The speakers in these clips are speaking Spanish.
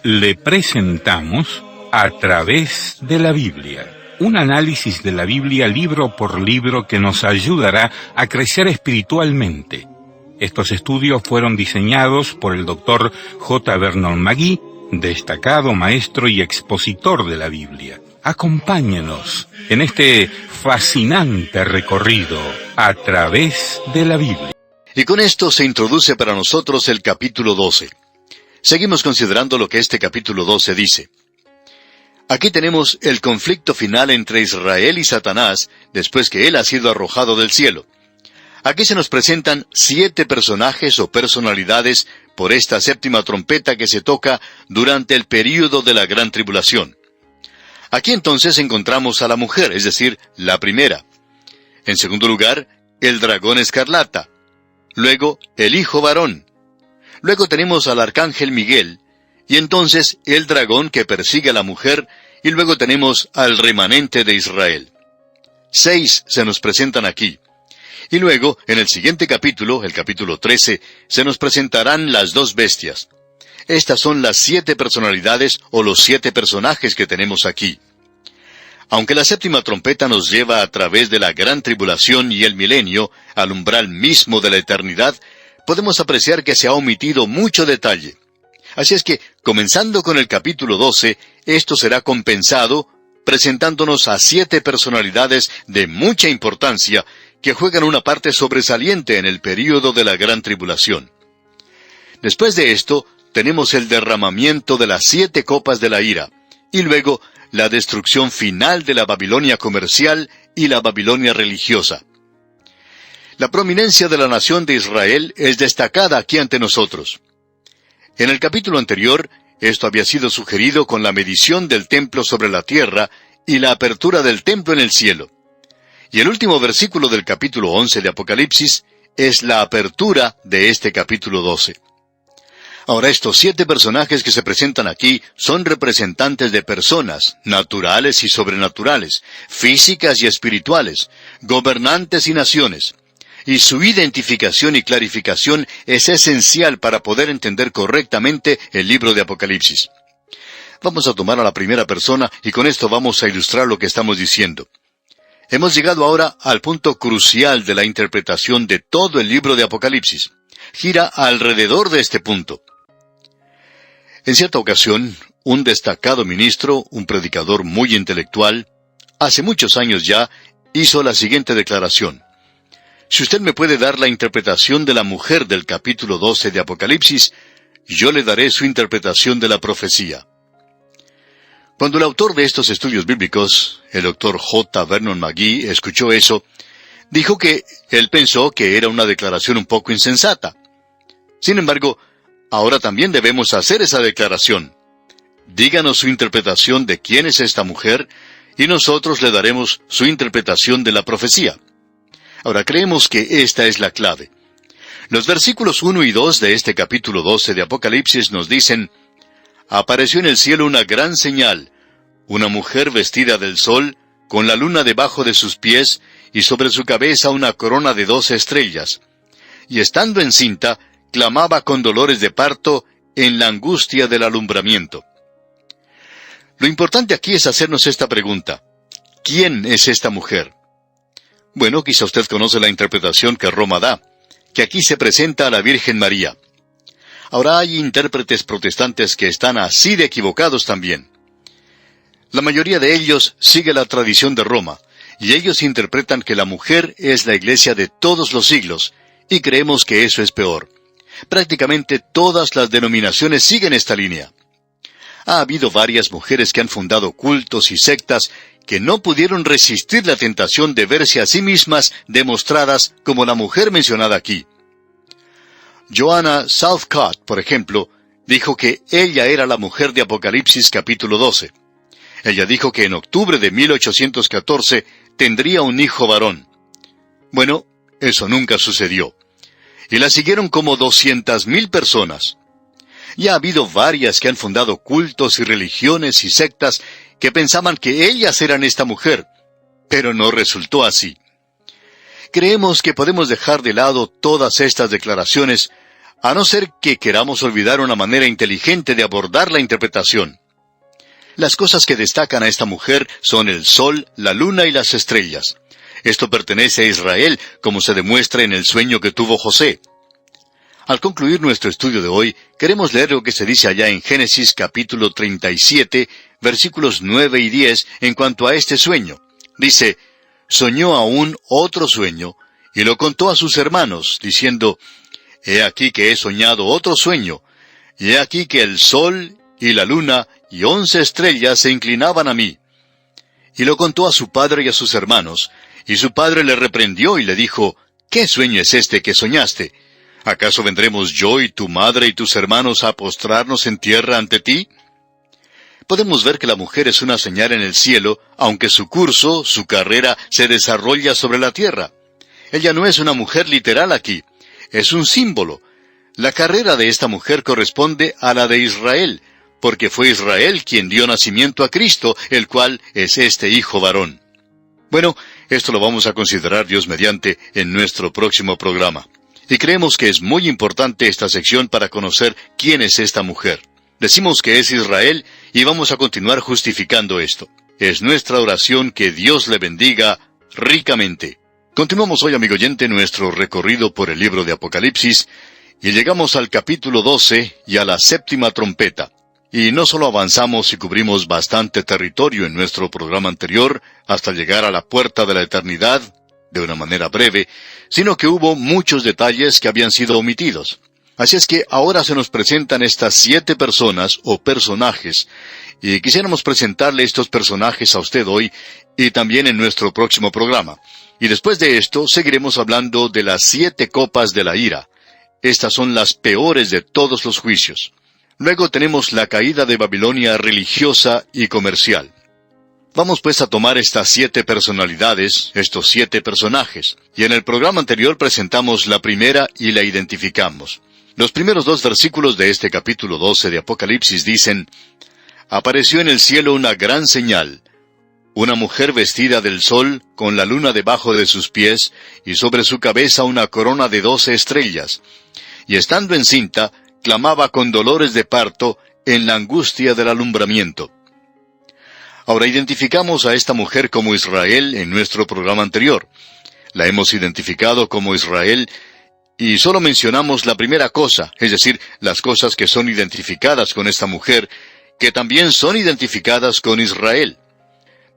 Le presentamos A través de la Biblia, un análisis de la Biblia libro por libro que nos ayudará a crecer espiritualmente. Estos estudios fueron diseñados por el Dr. J. Vernon McGee, destacado maestro y expositor de la Biblia. Acompáñenos en este fascinante recorrido a través de la Biblia. Y con esto se introduce para nosotros el capítulo 12. Seguimos considerando lo que este capítulo 12 dice. Aquí tenemos el conflicto final entre Israel y Satanás después que él ha sido arrojado del cielo. Aquí se nos presentan 7 personajes o personalidades por esta séptima trompeta que se toca durante el período de la gran tribulación. Aquí entonces encontramos a la mujer, es decir, la primera. En segundo lugar, el dragón escarlata. Luego, el hijo varón. Luego tenemos al arcángel Miguel, y entonces el dragón que persigue a la mujer, y luego tenemos al remanente de Israel. 6 se nos presentan aquí. Y luego, en el siguiente capítulo, el capítulo 13, se nos presentarán las 2 bestias. Estas son las 7 personalidades o los 7 personajes que tenemos aquí. Aunque la séptima trompeta nos lleva a través de la gran tribulación y el milenio, al umbral mismo de la eternidad, podemos apreciar que se ha omitido mucho detalle. Así es que, comenzando con el capítulo 12, esto será compensado, presentándonos a 7 personalidades de mucha importancia, que juegan una parte sobresaliente en el período de la gran tribulación. Después de esto, tenemos el derramamiento de las 7 copas de la ira, y luego la destrucción final de la Babilonia comercial y la Babilonia religiosa. La prominencia de la nación de Israel es destacada aquí ante nosotros. En el capítulo anterior, esto había sido sugerido con la medición del templo sobre la tierra y la apertura del templo en el cielo. Y el último versículo del capítulo 11 de Apocalipsis es la apertura de este capítulo 12. Ahora, estos 7 personajes que se presentan aquí son representantes de personas, naturales y sobrenaturales, físicas y espirituales, gobernantes y naciones. Y su identificación y clarificación es esencial para poder entender correctamente el libro de Apocalipsis. Vamos a tomar a la primera persona y con esto vamos a ilustrar lo que estamos diciendo. Hemos llegado ahora al punto crucial de la interpretación de todo el libro de Apocalipsis. Gira alrededor de este punto. En cierta ocasión, un destacado ministro, un predicador muy intelectual, hace muchos años ya, hizo la siguiente declaración. Si usted me puede dar la interpretación de la mujer del capítulo 12 de Apocalipsis, yo le daré su interpretación de la profecía. Cuando el autor de estos estudios bíblicos, el Dr. J. Vernon McGee, escuchó eso, dijo que él pensó que era una declaración un poco insensata. Sin embargo, ahora también debemos hacer esa declaración. Díganos su interpretación de quién es esta mujer, y nosotros le daremos su interpretación de la profecía. Ahora, creemos que esta es la clave. Los versículos 1 y 2 de este capítulo 12 de Apocalipsis nos dicen, «Apareció en el cielo una gran señal, una mujer vestida del sol, con la luna debajo de sus pies, y sobre su cabeza una corona de 12 estrellas. Y estando encinta, clamaba con dolores de parto en la angustia del alumbramiento». Lo importante aquí es hacernos esta pregunta. ¿Quién es esta mujer? Bueno, quizá usted conoce la interpretación que Roma da, que aquí se presenta a la Virgen María. Ahora hay intérpretes protestantes que están así de equivocados también. La mayoría de ellos sigue la tradición de Roma, y ellos interpretan que la mujer es la iglesia de todos los siglos, y creemos que eso es peor. Prácticamente todas las denominaciones siguen esta línea. Ha habido varias mujeres que han fundado cultos y sectas que no pudieron resistir la tentación de verse a sí mismas demostradas como la mujer mencionada aquí. Joanna Southcott, por ejemplo, dijo que ella era la mujer de Apocalipsis capítulo 12. Ella dijo que en octubre de 1814 tendría un hijo varón. Bueno, eso nunca sucedió. Y la siguieron como 200,000 personas. Y ha habido varias que han fundado cultos y religiones y sectas que pensaban que ellas eran esta mujer, pero no resultó así. Creemos que podemos dejar de lado todas estas declaraciones, a no ser que queramos olvidar una manera inteligente de abordar la interpretación. Las cosas que destacan a esta mujer son el sol, la luna y las estrellas. Esto pertenece a Israel, como se demuestra en el sueño que tuvo José. Al concluir nuestro estudio de hoy, queremos leer lo que se dice allá en Génesis capítulo 37, versículos 9 y 10, en cuanto a este sueño. Dice: «Soñó aún otro sueño, y lo contó a sus hermanos, diciendo: He aquí que he soñado otro sueño, y he aquí que el sol y la luna y 11 estrellas se inclinaban a mí. Y lo contó a su padre y a sus hermanos, y su padre le reprendió y le dijo: ¿Qué sueño es este que soñaste? ¿Acaso vendremos yo y tu madre y tus hermanos a postrarnos en tierra ante ti?» Podemos ver que la mujer es una señal en el cielo, aunque su curso, su carrera, se desarrolla sobre la tierra. Ella no es una mujer literal aquí, es un símbolo. La carrera de esta mujer corresponde a la de Israel, porque fue Israel quien dio nacimiento a Cristo, el cual es este hijo varón. Bueno, esto lo vamos a considerar, Dios mediante, en nuestro próximo programa. Y creemos que es muy importante esta sección para conocer quién es esta mujer. Decimos que es Israel y vamos a continuar justificando esto. Es nuestra oración que Dios le bendiga ricamente. Continuamos hoy, amigo oyente, nuestro recorrido por el libro de Apocalipsis y llegamos al capítulo 12 y a la séptima trompeta. Y no solo avanzamos y cubrimos bastante territorio en nuestro programa anterior hasta llegar a la puerta de la eternidad, de una manera breve, sino que hubo muchos detalles que habían sido omitidos. Así es que ahora se nos presentan estas 7 personas o personajes, y quisiéramos presentarle estos personajes a usted hoy y también en nuestro próximo programa. Y después de esto seguiremos hablando de las 7 copas de la ira. Estas son las peores de todos los juicios. Luego tenemos la caída de Babilonia religiosa y comercial. Vamos pues a tomar estas 7 personalidades, estos 7 personajes, y en el programa anterior presentamos la primera y la identificamos. Los primeros 2 versículos de este capítulo 12 de Apocalipsis dicen: «Apareció en el cielo una gran señal, una mujer vestida del sol, con la luna debajo de sus pies, y sobre su cabeza una corona de 12 estrellas. Y estando encinta, clamaba con dolores de parto, en la angustia del alumbramiento». Ahora identificamos a esta mujer como Israel en nuestro programa anterior. La hemos identificado como Israel, y solo mencionamos la primera cosa, es decir, las cosas que son identificadas con esta mujer, que también son identificadas con Israel.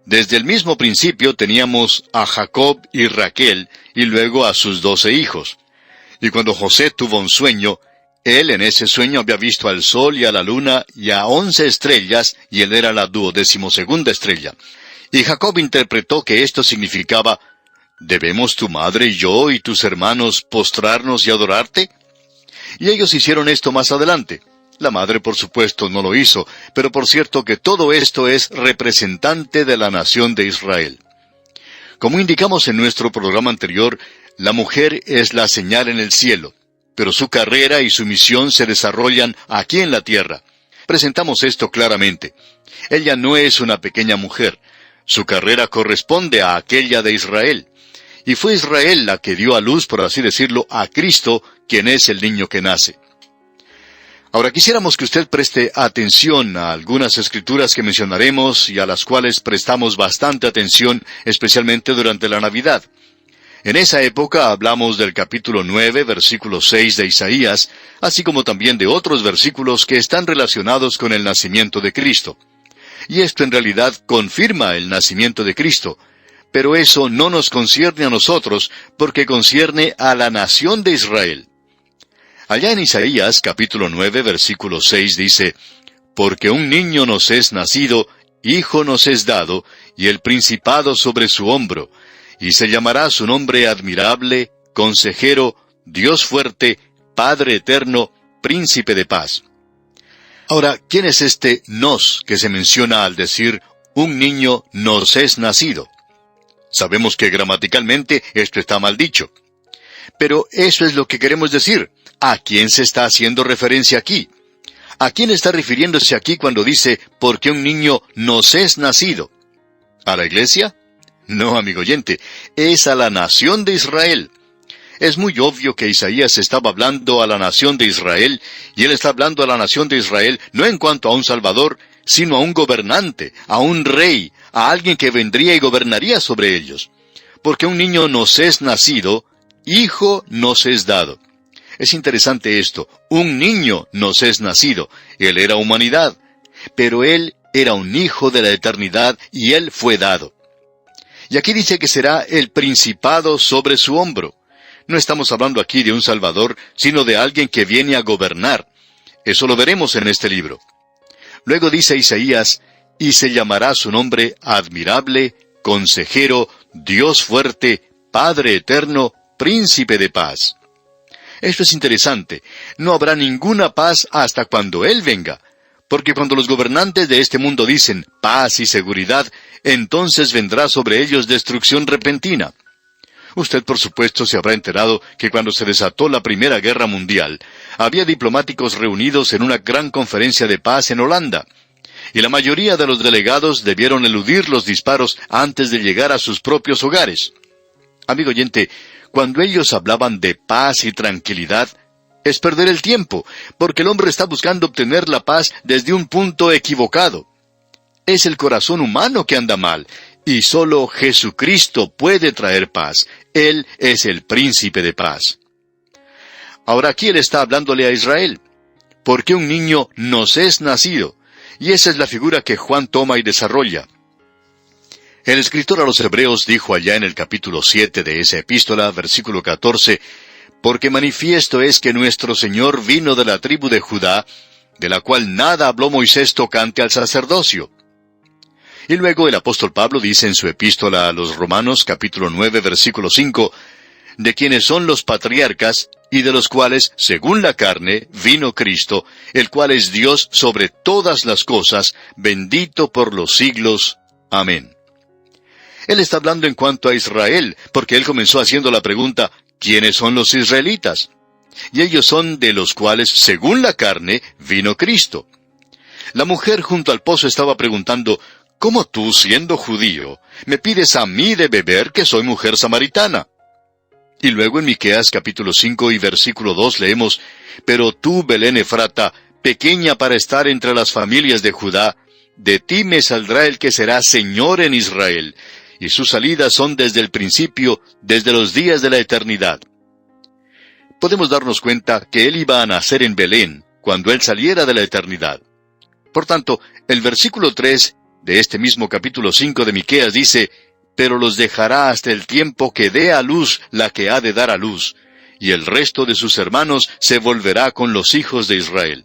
Desde el mismo principio teníamos a Jacob y Raquel, y luego a sus 12 hijos. Y cuando José tuvo un sueño, él en ese sueño había visto al sol y a la luna y a 11 estrellas, y él era la 12ª estrella. Y Jacob interpretó que esto significaba: ¿debemos tu madre y yo y tus hermanos postrarnos y adorarte? Y ellos hicieron esto más adelante. La madre, por supuesto, no lo hizo, pero por cierto que todo esto es representante de la nación de Israel. Como indicamos en nuestro programa anterior, la mujer es la señal en el cielo, pero su carrera y su misión se desarrollan aquí en la tierra. Presentamos esto claramente. Ella no es una pequeña mujer. Su carrera corresponde a aquella de Israel. Y fue Israel la que dio a luz, por así decirlo, a Cristo, quien es el niño que nace. Ahora quisiéramos que usted preste atención a algunas escrituras que mencionaremos y a las cuales prestamos bastante atención, especialmente durante la Navidad. En esa época hablamos del capítulo 9, versículo 6 de Isaías, así como también de otros versículos que están relacionados con el nacimiento de Cristo. Y esto en realidad confirma el nacimiento de Cristo, pero eso no nos concierne a nosotros, porque concierne a la nación de Israel. Allá en Isaías, capítulo 9, versículo 6 dice: «Porque un niño nos es nacido, hijo nos es dado, y el principado sobre su hombro, y se llamará su nombre admirable, consejero, Dios fuerte, Padre eterno, príncipe de paz». Ahora, ¿quién es este nos que se menciona al decir un niño nos es nacido? Sabemos que gramaticalmente esto está mal dicho. Pero eso es lo que queremos decir. ¿A quién se está haciendo referencia aquí? ¿A quién está refiriéndose aquí cuando dice, porque un niño nos es nacido? ¿A la iglesia? No, amigo oyente, es a la nación de Israel. Es muy obvio que Isaías estaba hablando a la nación de Israel, y él está hablando a la nación de Israel no en cuanto a un Salvador, sino a un gobernante, a un rey, a alguien que vendría y gobernaría sobre ellos. Porque un niño nos es nacido, hijo nos es dado. Es interesante esto, un niño nos es nacido, él era humanidad, pero él era un hijo de la eternidad y él fue dado. Y aquí dice que será el principado sobre su hombro. No estamos hablando aquí de un Salvador, sino de alguien que viene a gobernar. Eso lo veremos en este libro. Luego dice Isaías, y se llamará su nombre Admirable, Consejero, Dios Fuerte, Padre Eterno, Príncipe de Paz. Esto es interesante. No habrá ninguna paz hasta cuando Él venga. Porque cuando los gobernantes de este mundo dicen paz y seguridad, entonces vendrá sobre ellos destrucción repentina. Usted, por supuesto, se habrá enterado que cuando se desató la Primera Guerra Mundial, había diplomáticos reunidos en una gran conferencia de paz en Holanda. Y la mayoría de los delegados debieron eludir los disparos antes de llegar a sus propios hogares. Amigo oyente, cuando ellos hablaban de paz y tranquilidad, es perder el tiempo, porque el hombre está buscando obtener la paz desde un punto equivocado. Es el corazón humano que anda mal, y solo Jesucristo puede traer paz. Él es el príncipe de paz. Ahora aquí él está hablándole a Israel, porque un niño nos es nacido, y esa es la figura que Juan toma y desarrolla. El escritor a los Hebreos dijo allá en el capítulo 7 de esa epístola, versículo 14, porque manifiesto es que nuestro Señor vino de la tribu de Judá, de la cual nada habló Moisés tocante al sacerdocio. Y luego el apóstol Pablo dice en su epístola a los Romanos, capítulo 9, versículo 5, de quienes son los patriarcas, y de los cuales, según la carne, vino Cristo, el cual es Dios sobre todas las cosas, bendito por los siglos. Amén. Él está hablando en cuanto a Israel, porque él comenzó haciendo la pregunta, ¿quiénes son los israelitas? Y ellos son de los cuales, según la carne, vino Cristo. La mujer junto al pozo estaba preguntando, ¿cómo tú, siendo judío, me pides a mí de beber que soy mujer samaritana? Y luego en Miqueas capítulo 5 y versículo 2 leemos, pero tú, Belén Efrata, pequeña para estar entre las familias de Judá, de ti me saldrá el que será Señor en Israel, y sus salidas son desde el principio, desde los días de la eternidad. Podemos darnos cuenta que él iba a nacer en Belén, cuando él saliera de la eternidad. Por tanto, el versículo 3 de este mismo capítulo 5 de Miqueas dice, pero los dejará hasta el tiempo que dé a luz la que ha de dar a luz, y el resto de sus hermanos se volverá con los hijos de Israel.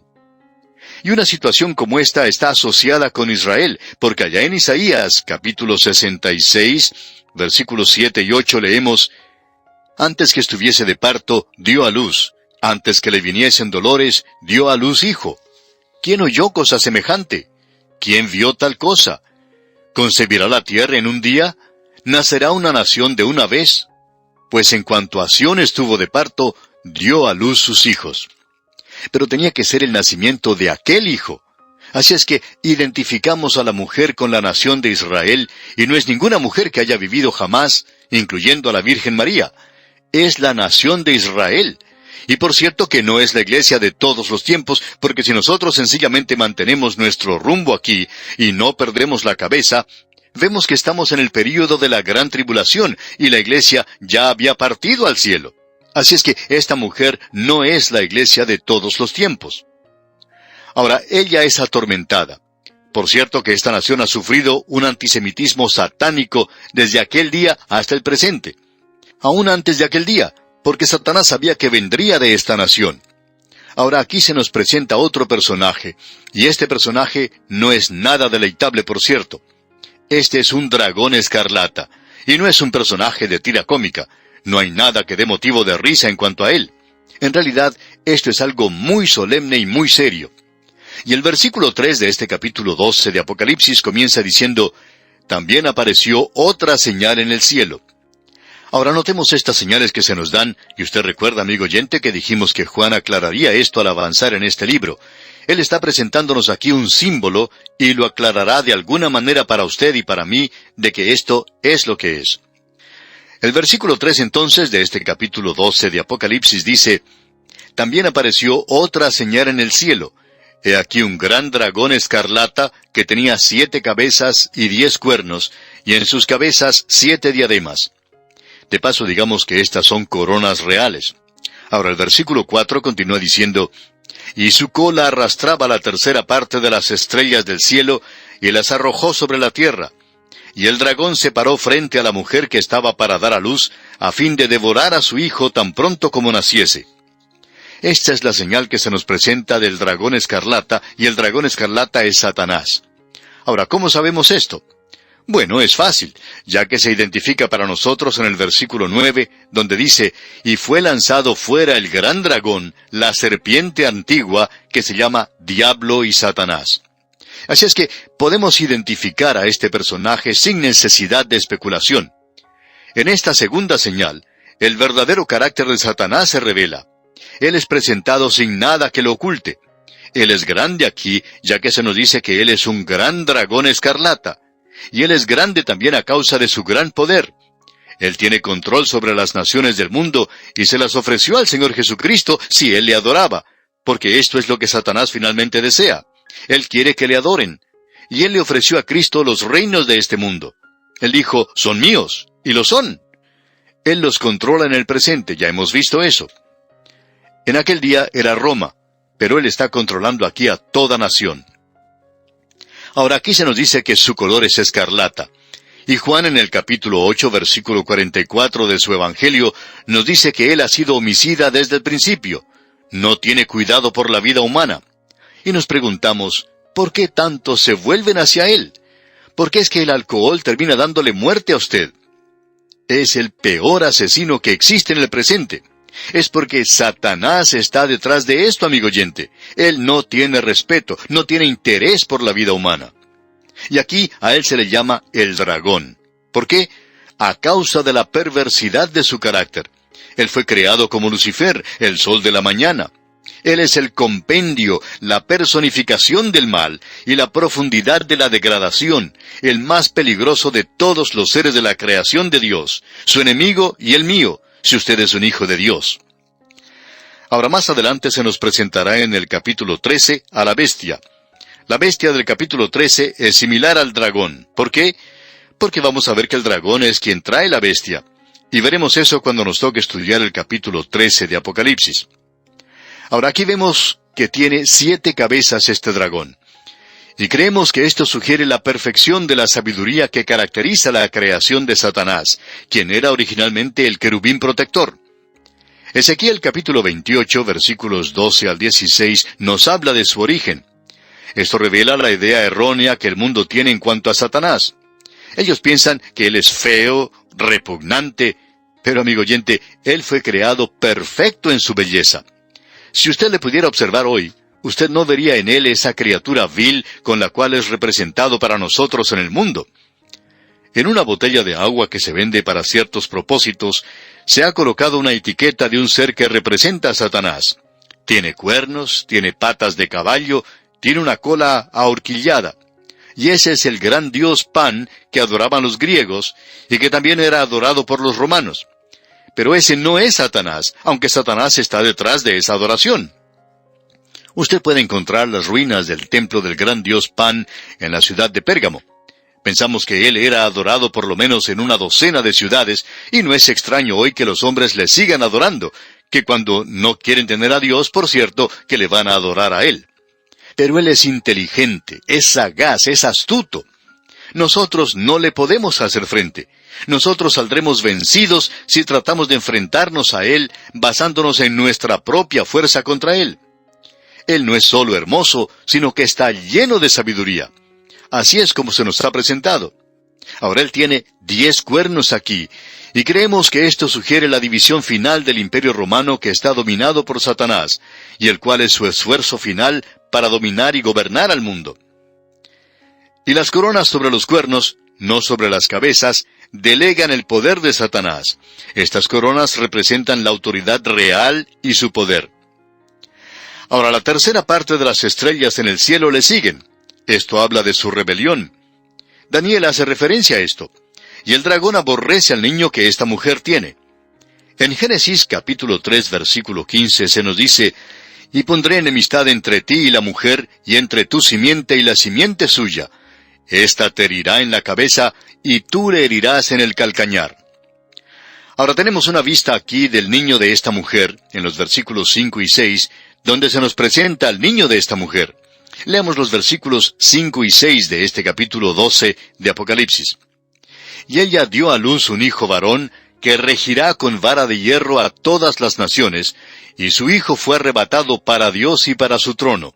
Y una situación como esta está asociada con Israel, porque allá en Isaías, capítulo 66, versículos 7 y 8 leemos, antes que estuviese de parto, dio a luz, antes que le viniesen dolores, dio a luz hijo. ¿Quién oyó cosa semejante? ¿Quién vio tal cosa? ¿Concebirá la tierra en un día? ¿Nacerá una nación de una vez? Pues en cuanto a Sión estuvo de parto, dio a luz sus hijos. Pero tenía que ser el nacimiento de aquel hijo. Así es que identificamos a la mujer con la nación de Israel, y no es ninguna mujer que haya vivido jamás, incluyendo a la Virgen María. Es la nación de Israel. Y por cierto que no es la iglesia de todos los tiempos, porque si nosotros sencillamente mantenemos nuestro rumbo aquí, y no perdemos la cabeza, vemos que estamos en el período de la gran tribulación, y la iglesia ya había partido al cielo. Así es que esta mujer no es la iglesia de todos los tiempos. Ahora, ella es atormentada. Por cierto que esta nación ha sufrido un antisemitismo satánico desde aquel día hasta el presente. Aún antes de aquel día, porque Satanás sabía que vendría de esta nación. Ahora aquí se nos presenta otro personaje, y este personaje no es nada deleitable, por cierto. Este es un dragón escarlata, y no es un personaje de tira cómica. No hay nada que dé motivo de risa en cuanto a él. En realidad, esto es algo muy solemne y muy serio. Y el versículo 3 de este capítulo 12 de Apocalipsis comienza diciendo, también apareció otra señal en el cielo. Ahora notemos estas señales que se nos dan, y usted recuerda, amigo oyente, que dijimos que Juan aclararía esto al avanzar en este libro. Él está presentándonos aquí un símbolo, y lo aclarará de alguna manera para usted y para mí, de que esto es lo que es. El versículo 3 entonces de este capítulo 12 de Apocalipsis dice: También apareció otra señal en el cielo. He aquí un gran dragón escarlata que tenía 7 cabezas y 10 cuernos, y en sus cabezas 7 diademas. De paso, digamos que estas son coronas reales. Ahora el versículo 4 continúa diciendo: Y su cola arrastraba la tercera parte de las estrellas del cielo, y las arrojó sobre la tierra. Y el dragón se paró frente a la mujer que estaba para dar a luz, a fin de devorar a su hijo tan pronto como naciese. Esta es la señal que se nos presenta del dragón escarlata, y el dragón escarlata es Satanás. Ahora, ¿cómo sabemos esto? Bueno, es fácil, ya que se identifica para nosotros en el versículo 9, donde dice: Y fue lanzado fuera el gran dragón, la serpiente antigua, que se llama Diablo y Satanás. Así es que podemos identificar a este personaje sin necesidad de especulación. En esta segunda señal, el verdadero carácter de Satanás se revela. Él es presentado sin nada que lo oculte. Él es grande aquí, ya que se nos dice que Él es un gran dragón escarlata. Y Él es grande también a causa de su gran poder. Él tiene control sobre las naciones del mundo, y se las ofreció al Señor Jesucristo si Él le adoraba, porque esto es lo que Satanás finalmente desea. Él quiere que le adoren. Y Él le ofreció a Cristo los reinos de este mundo. Él dijo: son míos, y lo son. Él los controla en el presente, ya hemos visto eso. En aquel día era Roma, pero Él está controlando aquí a toda nación. Ahora aquí se nos dice que su color es escarlata. Y Juan en el capítulo 8, versículo 44 de su Evangelio, nos dice que Él ha sido homicida desde el principio. No tiene cuidado por la vida humana. Y nos preguntamos, ¿por qué tanto se vuelven hacia Él? ¿Por qué es que el alcohol termina dándole muerte a usted? Es el peor asesino que existe en el presente. Es porque Satanás está detrás de esto, amigo oyente. Él no tiene respeto, no tiene interés por la vida humana. Y aquí a él se le llama el dragón. ¿Por qué? A causa de la perversidad de su carácter. Él fue creado como Lucifer, el sol de la mañana. Él es el compendio, la personificación del mal y la profundidad de la degradación, el más peligroso de todos los seres de la creación de Dios, su enemigo y el mío, si usted es un hijo de Dios. Ahora más adelante se nos presentará en el capítulo 13 a la bestia. La bestia del capítulo 13 es similar al dragón. ¿Por qué? Porque vamos a ver que el dragón es quien trae la bestia. Y veremos eso cuando nos toque estudiar el capítulo 13 de Apocalipsis. Ahora aquí vemos que tiene 7 cabezas este dragón. Y creemos que esto sugiere la perfección de la sabiduría que caracteriza la creación de Satanás, quien era originalmente el querubín protector. Ezequiel capítulo 28, versículos 12 al 16, nos habla de su origen. Esto revela la idea errónea que el mundo tiene en cuanto a Satanás. Ellos piensan que él es feo, repugnante, pero amigo oyente, él fue creado perfecto en su belleza. Si usted le pudiera observar hoy, usted no vería en él esa criatura vil con la cual es representado para nosotros en el mundo. En una botella de agua que se vende para ciertos propósitos, se ha colocado una etiqueta de un ser que representa a Satanás. Tiene cuernos, tiene patas de caballo, tiene una cola ahorquillada. Y ese es el gran dios Pan que adoraban los griegos y que también era adorado por los romanos. Pero ese no es Satanás, aunque Satanás está detrás de esa adoración. Usted puede encontrar las ruinas del templo del gran dios Pan en la ciudad de Pérgamo. Pensamos que él era adorado por lo menos en una docena de ciudades, y no es extraño hoy que los hombres le sigan adorando, que cuando no quieren tener a Dios, por cierto, que le van a adorar a él. Pero él es inteligente, es sagaz, es astuto. Nosotros no le podemos hacer frente. Nosotros saldremos vencidos si tratamos de enfrentarnos a él basándonos en nuestra propia fuerza contra él. Él no es solo hermoso, sino que está lleno de sabiduría. Así es como se nos ha presentado. Ahora él tiene 10 cuernos aquí, y creemos que esto sugiere la división final del Imperio Romano que está dominado por Satanás, y el cual es su esfuerzo final para dominar y gobernar al mundo. Y las coronas sobre los cuernos, no sobre las cabezas, delegan el poder de Satanás. Estas coronas representan la autoridad real y su poder. Ahora, la tercera parte de las estrellas en el cielo le siguen. Esto habla de su rebelión. Daniel hace referencia a esto. y el dragón aborrece al niño que esta mujer tiene. En Génesis capítulo 3 versículo 15 se nos dice: «Y pondré enemistad entre ti y la mujer, y entre tu simiente y la simiente suya. Esta te herirá en la cabeza, y tú le herirás en el calcañar». Ahora tenemos una vista aquí del niño de esta mujer, en los versículos 5 y 6, donde se nos presenta al niño de esta mujer. Leamos los versículos 5 y 6 de este capítulo 12 de Apocalipsis. «Y ella dio a luz un hijo varón, que regirá con vara de hierro a todas las naciones, y su hijo fue arrebatado para Dios y para su trono.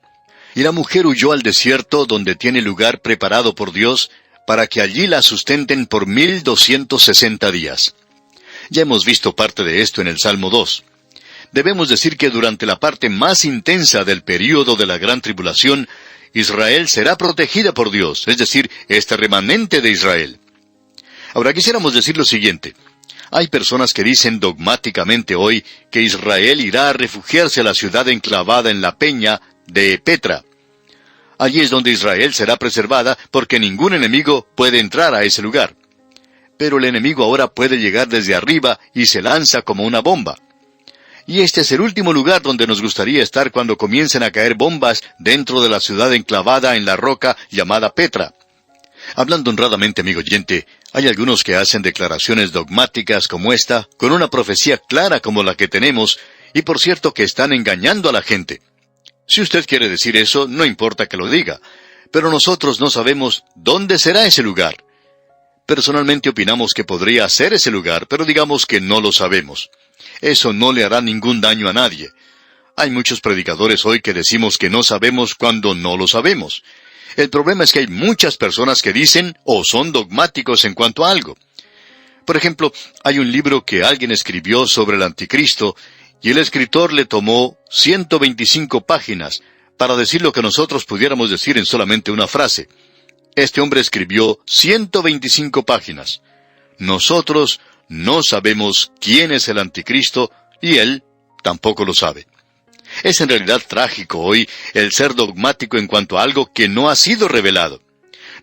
Y la mujer huyó al desierto, donde tiene lugar preparado por Dios, para que allí la sustenten por 1260 días. Ya hemos visto parte de esto en el Salmo 2. Debemos decir que durante la parte más intensa del período de la gran tribulación, Israel será protegida por Dios, es decir, este remanente de Israel. Ahora quisiéramos decir lo siguiente. Hay personas que dicen dogmáticamente hoy que Israel irá a refugiarse a la ciudad enclavada en la peña de Petra. Allí es donde Israel será preservada, porque ningún enemigo puede entrar a ese lugar. Pero el enemigo ahora puede llegar desde arriba y se lanza como una bomba. Y este es el último lugar donde nos gustaría estar cuando comiencen a caer bombas dentro de la ciudad enclavada en la roca llamada Petra. Hablando honradamente, amigo oyente, hay algunos que hacen declaraciones dogmáticas como esta, con una profecía clara como la que tenemos, y por cierto que están engañando a la gente. Si usted quiere decir eso, no importa que lo diga, pero nosotros no sabemos dónde será ese lugar. Personalmente opinamos que podría ser ese lugar, pero digamos que no lo sabemos. Eso no le hará ningún daño a nadie. Hay muchos predicadores hoy que decimos que no sabemos cuando no lo sabemos. El problema es que hay muchas personas que dicen o son dogmáticos en cuanto a algo. Por ejemplo, hay un libro que alguien escribió sobre el anticristo, y el escritor le tomó 125 páginas para decir lo que nosotros pudiéramos decir en solamente una frase. Este hombre escribió 125 páginas. Nosotros no sabemos quién es el anticristo, y él tampoco lo sabe. Es en realidad trágico hoy el ser dogmático en cuanto a algo que no ha sido revelado.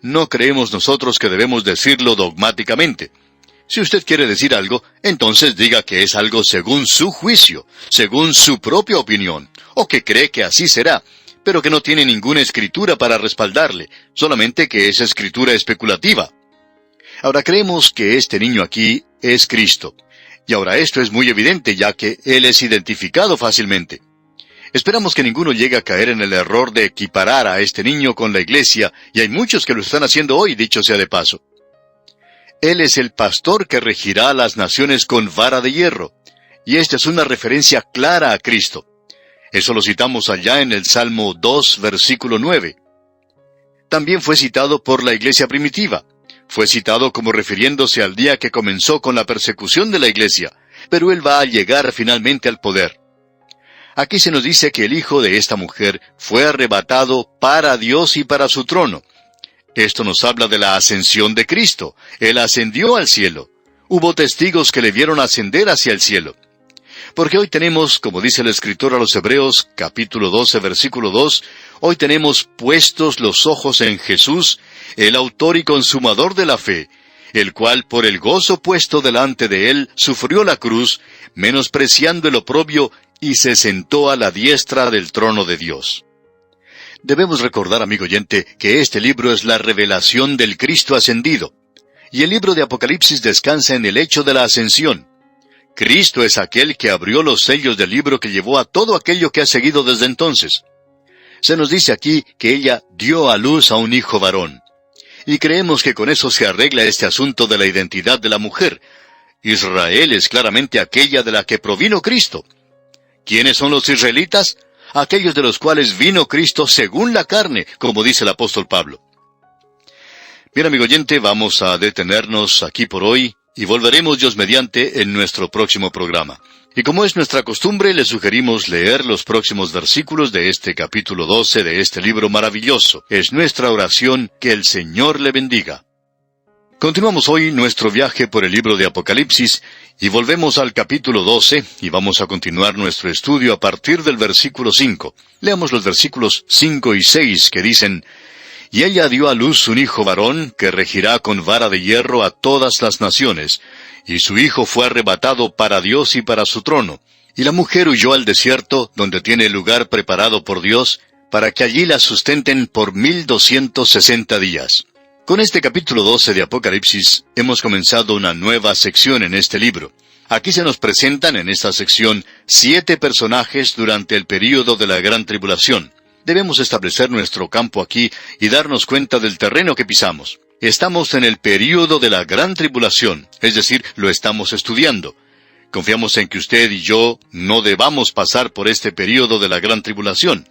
No creemos nosotros que debemos decirlo dogmáticamente. Si usted quiere decir algo, entonces diga que es algo según su juicio, según su propia opinión, o que cree que así será, pero que no tiene ninguna escritura para respaldarle, solamente que es escritura especulativa. Ahora creemos que este niño aquí es Cristo. Y ahora esto es muy evidente, ya que Él es identificado fácilmente. Esperamos que ninguno llegue a caer en el error de equiparar a este niño con la iglesia, y hay muchos que lo están haciendo hoy, dicho sea de paso. Él es el pastor que regirá a las naciones con vara de hierro, y esta es una referencia clara a Cristo. Eso lo citamos allá en el Salmo 2, versículo 9. También fue citado por la iglesia primitiva. Fue citado como refiriéndose al día que comenzó con la persecución de la iglesia, pero Él va a llegar finalmente al poder. Aquí se nos dice que el hijo de esta mujer fue arrebatado para Dios y para su trono. Esto nos habla de la ascensión de Cristo. Él ascendió al cielo. Hubo testigos que le vieron ascender hacia el cielo. Porque hoy tenemos, como dice el escritor a los Hebreos, capítulo 12, versículo 2, hoy tenemos puestos los ojos en Jesús, el autor y consumador de la fe, el cual por el gozo puesto delante de él sufrió la cruz, menospreciando el oprobio, y se sentó a la diestra del trono de Dios. Debemos recordar, amigo oyente, que este libro es la revelación del Cristo ascendido, y el libro de Apocalipsis descansa en el hecho de la ascensión. Cristo es aquel que abrió los sellos del libro que llevó a todo aquello que ha seguido desde entonces. Se nos dice aquí que ella dio a luz a un hijo varón. Y creemos que con eso se arregla este asunto de la identidad de la mujer. Israel es claramente aquella de la que provino Cristo. ¿Quiénes son los israelitas? Aquellos de los cuales vino Cristo según la carne, como dice el apóstol Pablo. Bien, amigo oyente, vamos a detenernos aquí por hoy, y volveremos Dios mediante en nuestro próximo programa. Y como es nuestra costumbre, le sugerimos leer los próximos versículos de este capítulo 12 de este libro maravilloso. Es nuestra oración que el Señor le bendiga. Continuamos hoy nuestro viaje por el libro de Apocalipsis, y volvemos al capítulo 12, y vamos a continuar nuestro estudio a partir del versículo 5. Leamos los versículos 5 y 6 que dicen: Y ella dio a luz un hijo varón, que regirá con vara de hierro a todas las naciones, y su hijo fue arrebatado para Dios y para su trono. Y la mujer huyó al desierto, donde tiene el lugar preparado por Dios, para que allí la sustenten por 1260 días. Con este capítulo 12 de Apocalipsis, hemos comenzado una nueva sección en este libro. Aquí se nos presentan en esta sección 7 personajes durante el período de la Gran Tribulación. Debemos establecer nuestro campo aquí y darnos cuenta del terreno que pisamos. Estamos en el período de la Gran Tribulación, es decir, lo estamos estudiando. Confiamos en que usted y yo no debamos pasar por este período de la Gran Tribulación.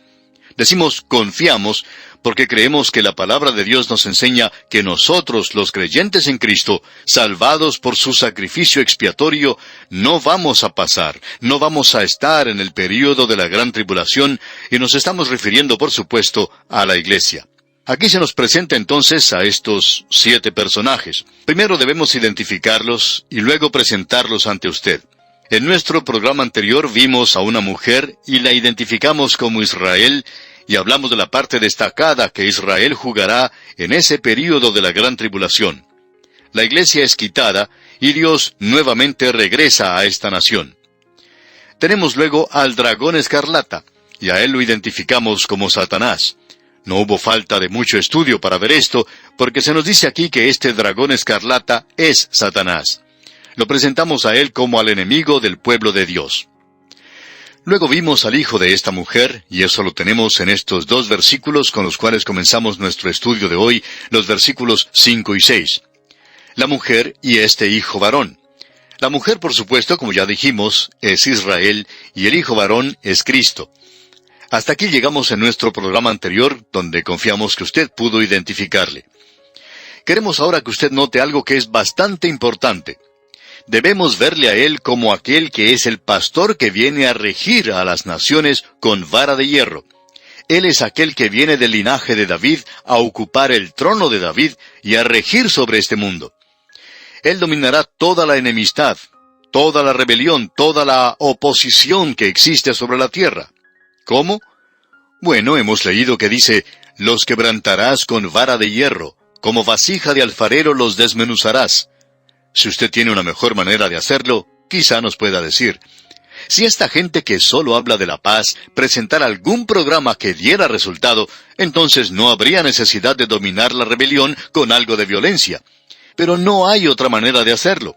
Decimos confiamos porque creemos que la palabra de Dios nos enseña que nosotros, los creyentes en Cristo, salvados por su sacrificio expiatorio, no vamos a pasar, no vamos a estar en el período de la Gran Tribulación, y nos estamos refiriendo, por supuesto, a la Iglesia. Aquí se nos presenta entonces a estos 7 personajes. Primero debemos identificarlos y luego presentarlos ante usted. En nuestro programa anterior vimos a una mujer y la identificamos como Israel, y hablamos de la parte destacada que Israel jugará en ese período de la Gran Tribulación. La iglesia es quitada y Dios nuevamente regresa a esta nación. Tenemos luego al dragón escarlata, y a él lo identificamos como Satanás. No hubo falta de mucho estudio para ver esto, porque se nos dice aquí que este dragón escarlata es Satanás. Lo presentamos a él como al enemigo del pueblo de Dios. Luego vimos al hijo de esta mujer, y eso lo tenemos en estos 2 versículos con los cuales comenzamos nuestro estudio de hoy, los versículos 5 y 6. La mujer y este hijo varón. La mujer, por supuesto, como ya dijimos, es Israel, y el hijo varón es Cristo. Hasta aquí llegamos en nuestro programa anterior, donde confiamos que usted pudo identificarle. Queremos ahora que usted note algo que es bastante importante. Debemos verle a él como aquel que es el pastor que viene a regir a las naciones con vara de hierro. Él es aquel que viene del linaje de David a ocupar el trono de David y a regir sobre este mundo. Él dominará toda la enemistad, toda la rebelión, toda la oposición que existe sobre la tierra. ¿Cómo? Bueno, hemos leído que dice, los quebrantarás con vara de hierro, como vasija de alfarero los desmenuzarás. Si usted tiene una mejor manera de hacerlo, quizá nos pueda decir. Si esta gente que solo habla de la paz presentara algún programa que diera resultado, entonces no habría necesidad de dominar la rebelión con algo de violencia. Pero no hay otra manera de hacerlo.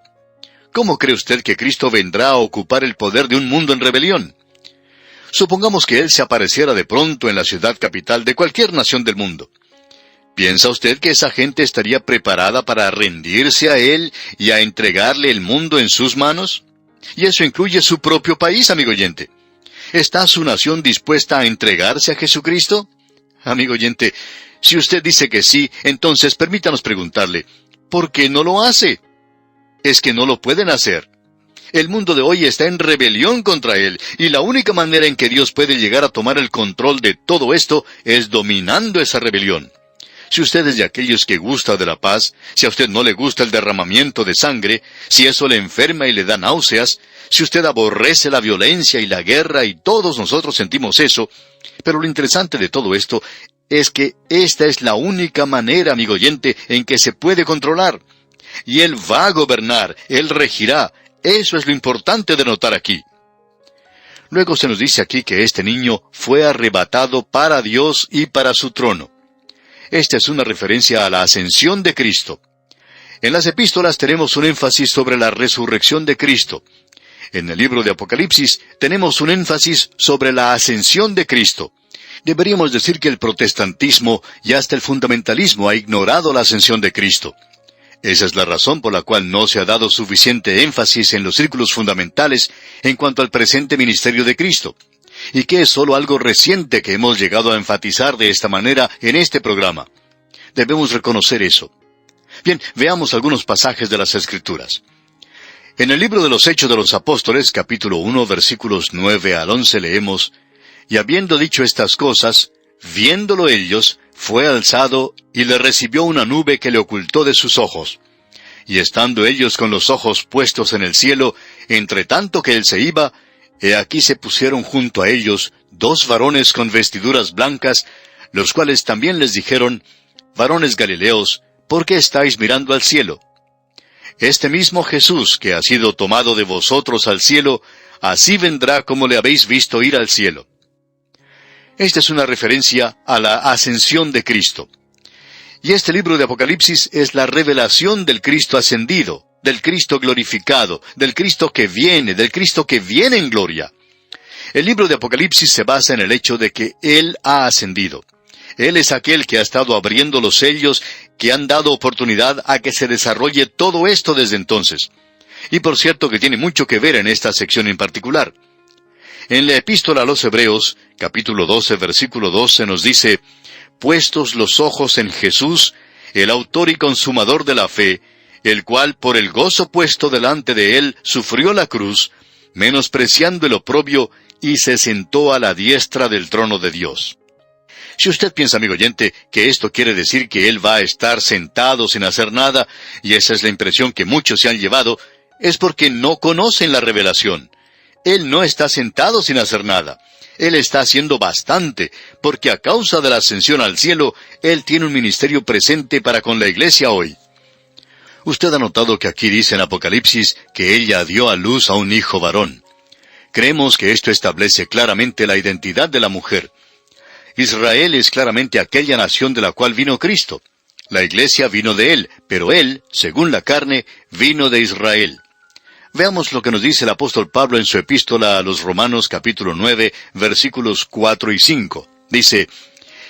¿Cómo cree usted que Cristo vendrá a ocupar el poder de un mundo en rebelión? Supongamos que Él se apareciera de pronto en la ciudad capital de cualquier nación del mundo. ¿Piensa usted que esa gente estaría preparada para rendirse a Él y a entregarle el mundo en sus manos? Y eso incluye su propio país, amigo oyente. ¿Está su nación dispuesta a entregarse a Jesucristo? Amigo oyente, si usted dice que sí, entonces permítanos preguntarle, ¿por qué no lo hace? Es que no lo pueden hacer. El mundo de hoy está en rebelión contra Él, y la única manera en que Dios puede llegar a tomar el control de todo esto es dominando esa rebelión. Si usted es de aquellos que gusta de la paz, si a usted no le gusta el derramamiento de sangre, si eso le enferma y le da náuseas, si usted aborrece la violencia y la guerra, y todos nosotros sentimos eso, pero lo interesante de todo esto es que esta es la única manera, amigo oyente, en que se puede controlar. Y Él va a gobernar, Él regirá. Eso es lo importante de notar aquí. Luego se nos dice aquí que este niño fue arrebatado para Dios y para su trono. Esta es una referencia a la ascensión de Cristo. En las epístolas tenemos un énfasis sobre la resurrección de Cristo. En el libro de Apocalipsis tenemos un énfasis sobre la ascensión de Cristo. Deberíamos decir que el protestantismo y hasta el fundamentalismo ha ignorado la ascensión de Cristo. Esa es la razón por la cual no se ha dado suficiente énfasis en los círculos fundamentales en cuanto al presente ministerio de Cristo, y que es solo algo reciente que hemos llegado a enfatizar de esta manera en este programa. Debemos reconocer eso. Bien, veamos algunos pasajes de las Escrituras. En el libro de los Hechos de los Apóstoles, capítulo 1, versículos 9 al 11, leemos, «Y habiendo dicho estas cosas, viéndolo ellos, fue alzado, y le recibió una nube que le ocultó de sus ojos. Y estando ellos con los ojos puestos en el cielo, entre tanto que él se iba, he aquí se pusieron junto a ellos 2 varones con vestiduras blancas, los cuales también les dijeron, varones Galileos, ¿por qué estáis mirando al cielo? Este mismo Jesús que ha sido tomado de vosotros al cielo, así vendrá como le habéis visto ir al cielo. Esta es una referencia a la ascensión de Cristo. Y este libro de Apocalipsis es la revelación del Cristo ascendido, del Cristo glorificado, del Cristo que viene en gloria. El libro de Apocalipsis se basa en el hecho de que Él ha ascendido. Él es aquel que ha estado abriendo los sellos que han dado oportunidad a que se desarrolle todo esto desde entonces. Y por cierto que tiene mucho que ver en esta sección en particular. En la epístola a los Hebreos, capítulo 12, versículo 12 nos dice: «Puestos los ojos en Jesús, el autor y consumador de la fe, el cual por el gozo puesto delante de él sufrió la cruz, menospreciando el oprobio, y se sentó a la diestra del trono de Dios». Si usted piensa, amigo oyente, que esto quiere decir que Él va a estar sentado sin hacer nada, y esa es la impresión que muchos se han llevado, es porque no conocen la revelación. Él no está sentado sin hacer nada. Él está haciendo bastante, porque a causa de la ascensión al cielo, Él tiene un ministerio presente para con la iglesia hoy. Usted ha notado que aquí dice en Apocalipsis que ella dio a luz a un hijo varón. Creemos que esto establece claramente la identidad de la mujer. Israel es claramente aquella nación de la cual vino Cristo. La iglesia vino de Él, pero Él, según la carne, vino de Israel. Veamos lo que nos dice el apóstol Pablo en su epístola a los Romanos capítulo 9, versículos 4 y 5. Dice,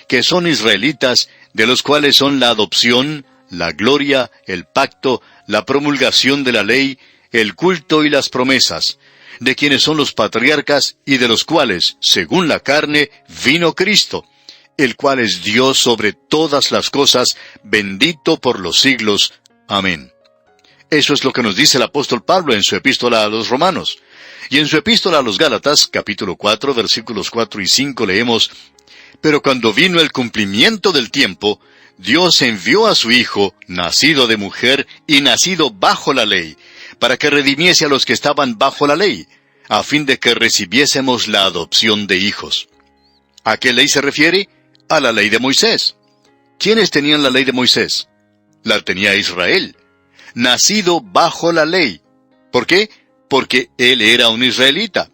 que son israelitas, de los cuales son la adopción, la gloria, el pacto, la promulgación de la ley, el culto y las promesas, de quienes son los patriarcas y de los cuales, según la carne, vino Cristo, el cual es Dios sobre todas las cosas, bendito por los siglos. Amén. Eso es lo que nos dice el apóstol Pablo en su epístola a los Romanos. Y en su epístola a los Gálatas, capítulo 4, versículos 4 y 5, leemos, «Pero cuando vino el cumplimiento del tiempo, Dios envió a su Hijo, nacido de mujer y nacido bajo la ley, para que redimiese a los que estaban bajo la ley, a fin de que recibiésemos la adopción de hijos». ¿A qué ley se refiere? A la ley de Moisés. ¿Quiénes tenían la ley de Moisés? La tenía Israel. Nacido bajo la ley. ¿Por qué? Porque él era un israelita.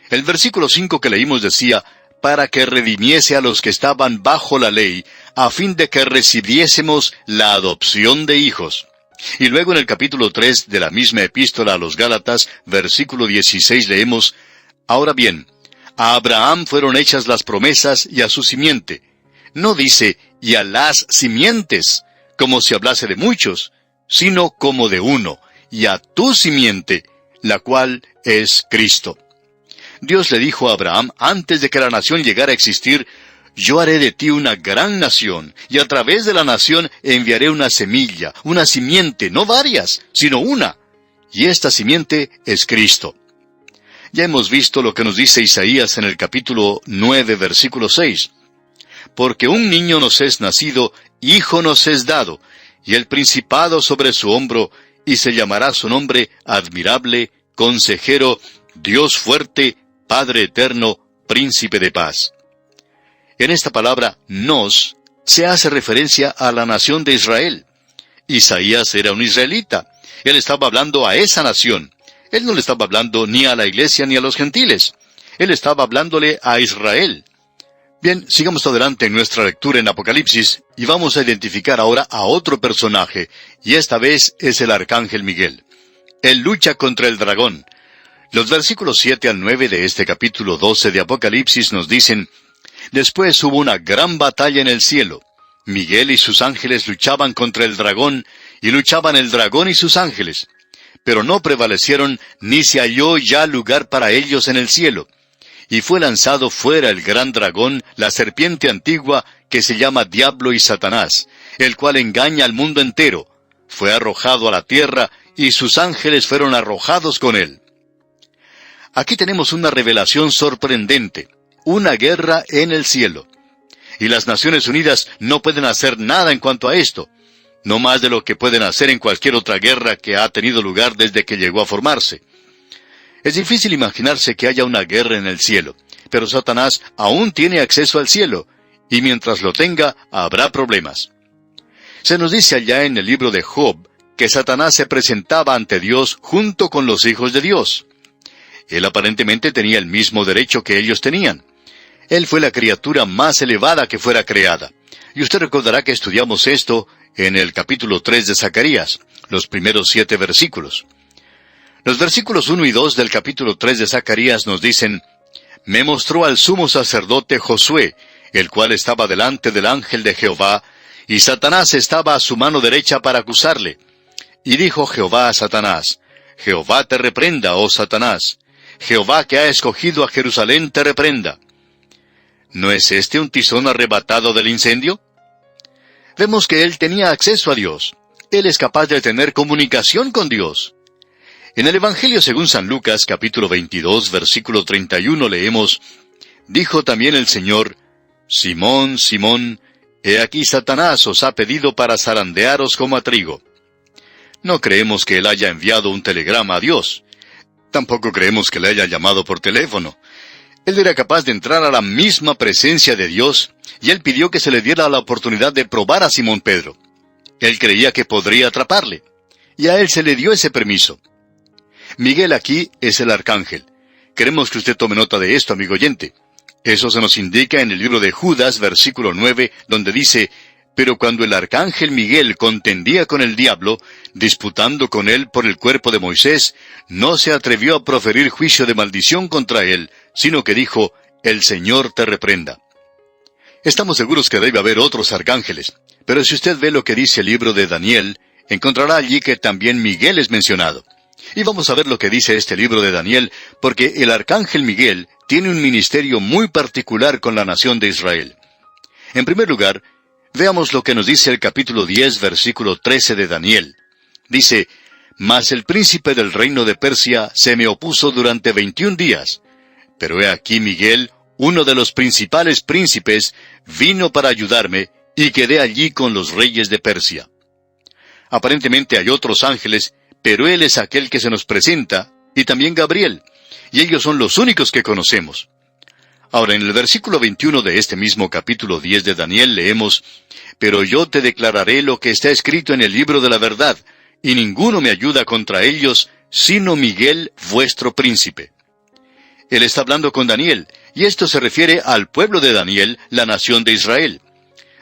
El versículo 5 que leímos decía, para que redimiese a los que estaban bajo la ley, a fin de que recibiésemos la adopción de hijos. Y luego en el capítulo 3 de la misma epístola a los Gálatas, versículo 16 leemos, «Ahora bien, a Abraham fueron hechas las promesas y a su simiente». No dice, «y a las simientes», como si hablase de muchos, sino como de uno, «y a tu simiente», la cual es Cristo. Dios le dijo a Abraham, antes de que la nación llegara a existir, «Yo haré de ti una gran nación, y a través de la nación enviaré una semilla, una simiente, no varias, sino una. Y esta simiente es Cristo». Ya hemos visto lo que nos dice Isaías en el capítulo 9, versículo 6. «Porque un niño nos es nacido, hijo nos es dado, y el principado sobre su hombro, y se llamará su nombre Admirable, Consejero, Dios fuerte, Padre eterno, Príncipe de paz». En esta palabra, nos, se hace referencia a la nación de Israel. Isaías era un israelita. Él estaba hablando a esa nación. Él no le estaba hablando ni a la iglesia ni a los gentiles. Él estaba hablándole a Israel. Bien, sigamos adelante en nuestra lectura en Apocalipsis, y vamos a identificar ahora a otro personaje, y esta vez es el arcángel Miguel. Él lucha contra el dragón. Los versículos 7 al 9 de este capítulo 12 de Apocalipsis nos dicen, «Después hubo una gran batalla en el cielo. Miguel y sus ángeles luchaban contra el dragón, y luchaban el dragón y sus ángeles. Pero no prevalecieron, ni se halló ya lugar para ellos en el cielo. Y fue lanzado fuera el gran dragón, la serpiente antigua, que se llama Diablo y Satanás, el cual engaña al mundo entero. Fue arrojado a la tierra, y sus ángeles fueron arrojados con él». Aquí tenemos una revelación sorprendente. Una guerra en el cielo. Y las Naciones Unidas no pueden hacer nada en cuanto a esto. No más de lo que pueden hacer en cualquier otra guerra que ha tenido lugar desde que llegó a formarse. Es difícil imaginarse que haya una guerra en el cielo, pero Satanás aún tiene acceso al cielo, y mientras lo tenga, habrá problemas. Se nos dice allá en el libro de Job que Satanás se presentaba ante Dios junto con los hijos de Dios. Él aparentemente tenía el mismo derecho que ellos tenían. Él fue la criatura más elevada que fuera creada. Y usted recordará que estudiamos esto en el capítulo 3 de Zacarías, los primeros 7 versículos. Los versículos 1 y 2 del capítulo 3 de Zacarías nos dicen: «Me mostró al sumo sacerdote Josué, el cual estaba delante del ángel de Jehová, y Satanás estaba a su mano derecha para acusarle. Y dijo Jehová a Satanás: Jehová te reprenda, oh Satanás. Jehová que ha escogido a Jerusalén te reprenda». ¿No es este un tizón arrebatado del incendio? Vemos que él tenía acceso a Dios. Él es capaz de tener comunicación con Dios. En el Evangelio según San Lucas, capítulo 22, versículo 31, leemos: «Dijo también el Señor: Simón, Simón, he aquí Satanás os ha pedido para zarandearos como a trigo». No creemos que él haya enviado un telegrama a Dios. Tampoco creemos que le haya llamado por teléfono. Él era capaz de entrar a la misma presencia de Dios, y él pidió que se le diera la oportunidad de probar a Simón Pedro. Él creía que podría atraparle, y a él se le dio ese permiso. Miguel aquí es el arcángel. Queremos que usted tome nota de esto, amigo oyente. Eso se nos indica en el libro de Judas, versículo 9, donde dice: «Pero cuando el arcángel Miguel contendía con el diablo, disputando con él por el cuerpo de Moisés, no se atrevió a proferir juicio de maldición contra él, sino que dijo: El Señor te reprenda». Estamos seguros que debe haber otros arcángeles, pero si usted ve lo que dice el libro de Daniel, encontrará allí que también Miguel es mencionado. Y vamos a ver lo que dice este libro de Daniel, porque el arcángel Miguel tiene un ministerio muy particular con la nación de Israel. En primer lugar, veamos lo que nos dice el capítulo 10, versículo 13 de Daniel. Dice: «Mas el príncipe del reino de Persia se me opuso durante 21 días. Pero he aquí Miguel, uno de los principales príncipes, vino para ayudarme, y quedé allí con los reyes de Persia». Aparentemente hay otros ángeles, pero él es aquel que se nos presenta, y también Gabriel, y ellos son los únicos que conocemos. Ahora, en el versículo 21 de este mismo capítulo 10 de Daniel leemos: «Pero yo te declararé lo que está escrito en el libro de la verdad, y ninguno me ayuda contra ellos, sino Miguel, vuestro príncipe». Él está hablando con Daniel, y esto se refiere al pueblo de Daniel, la nación de Israel.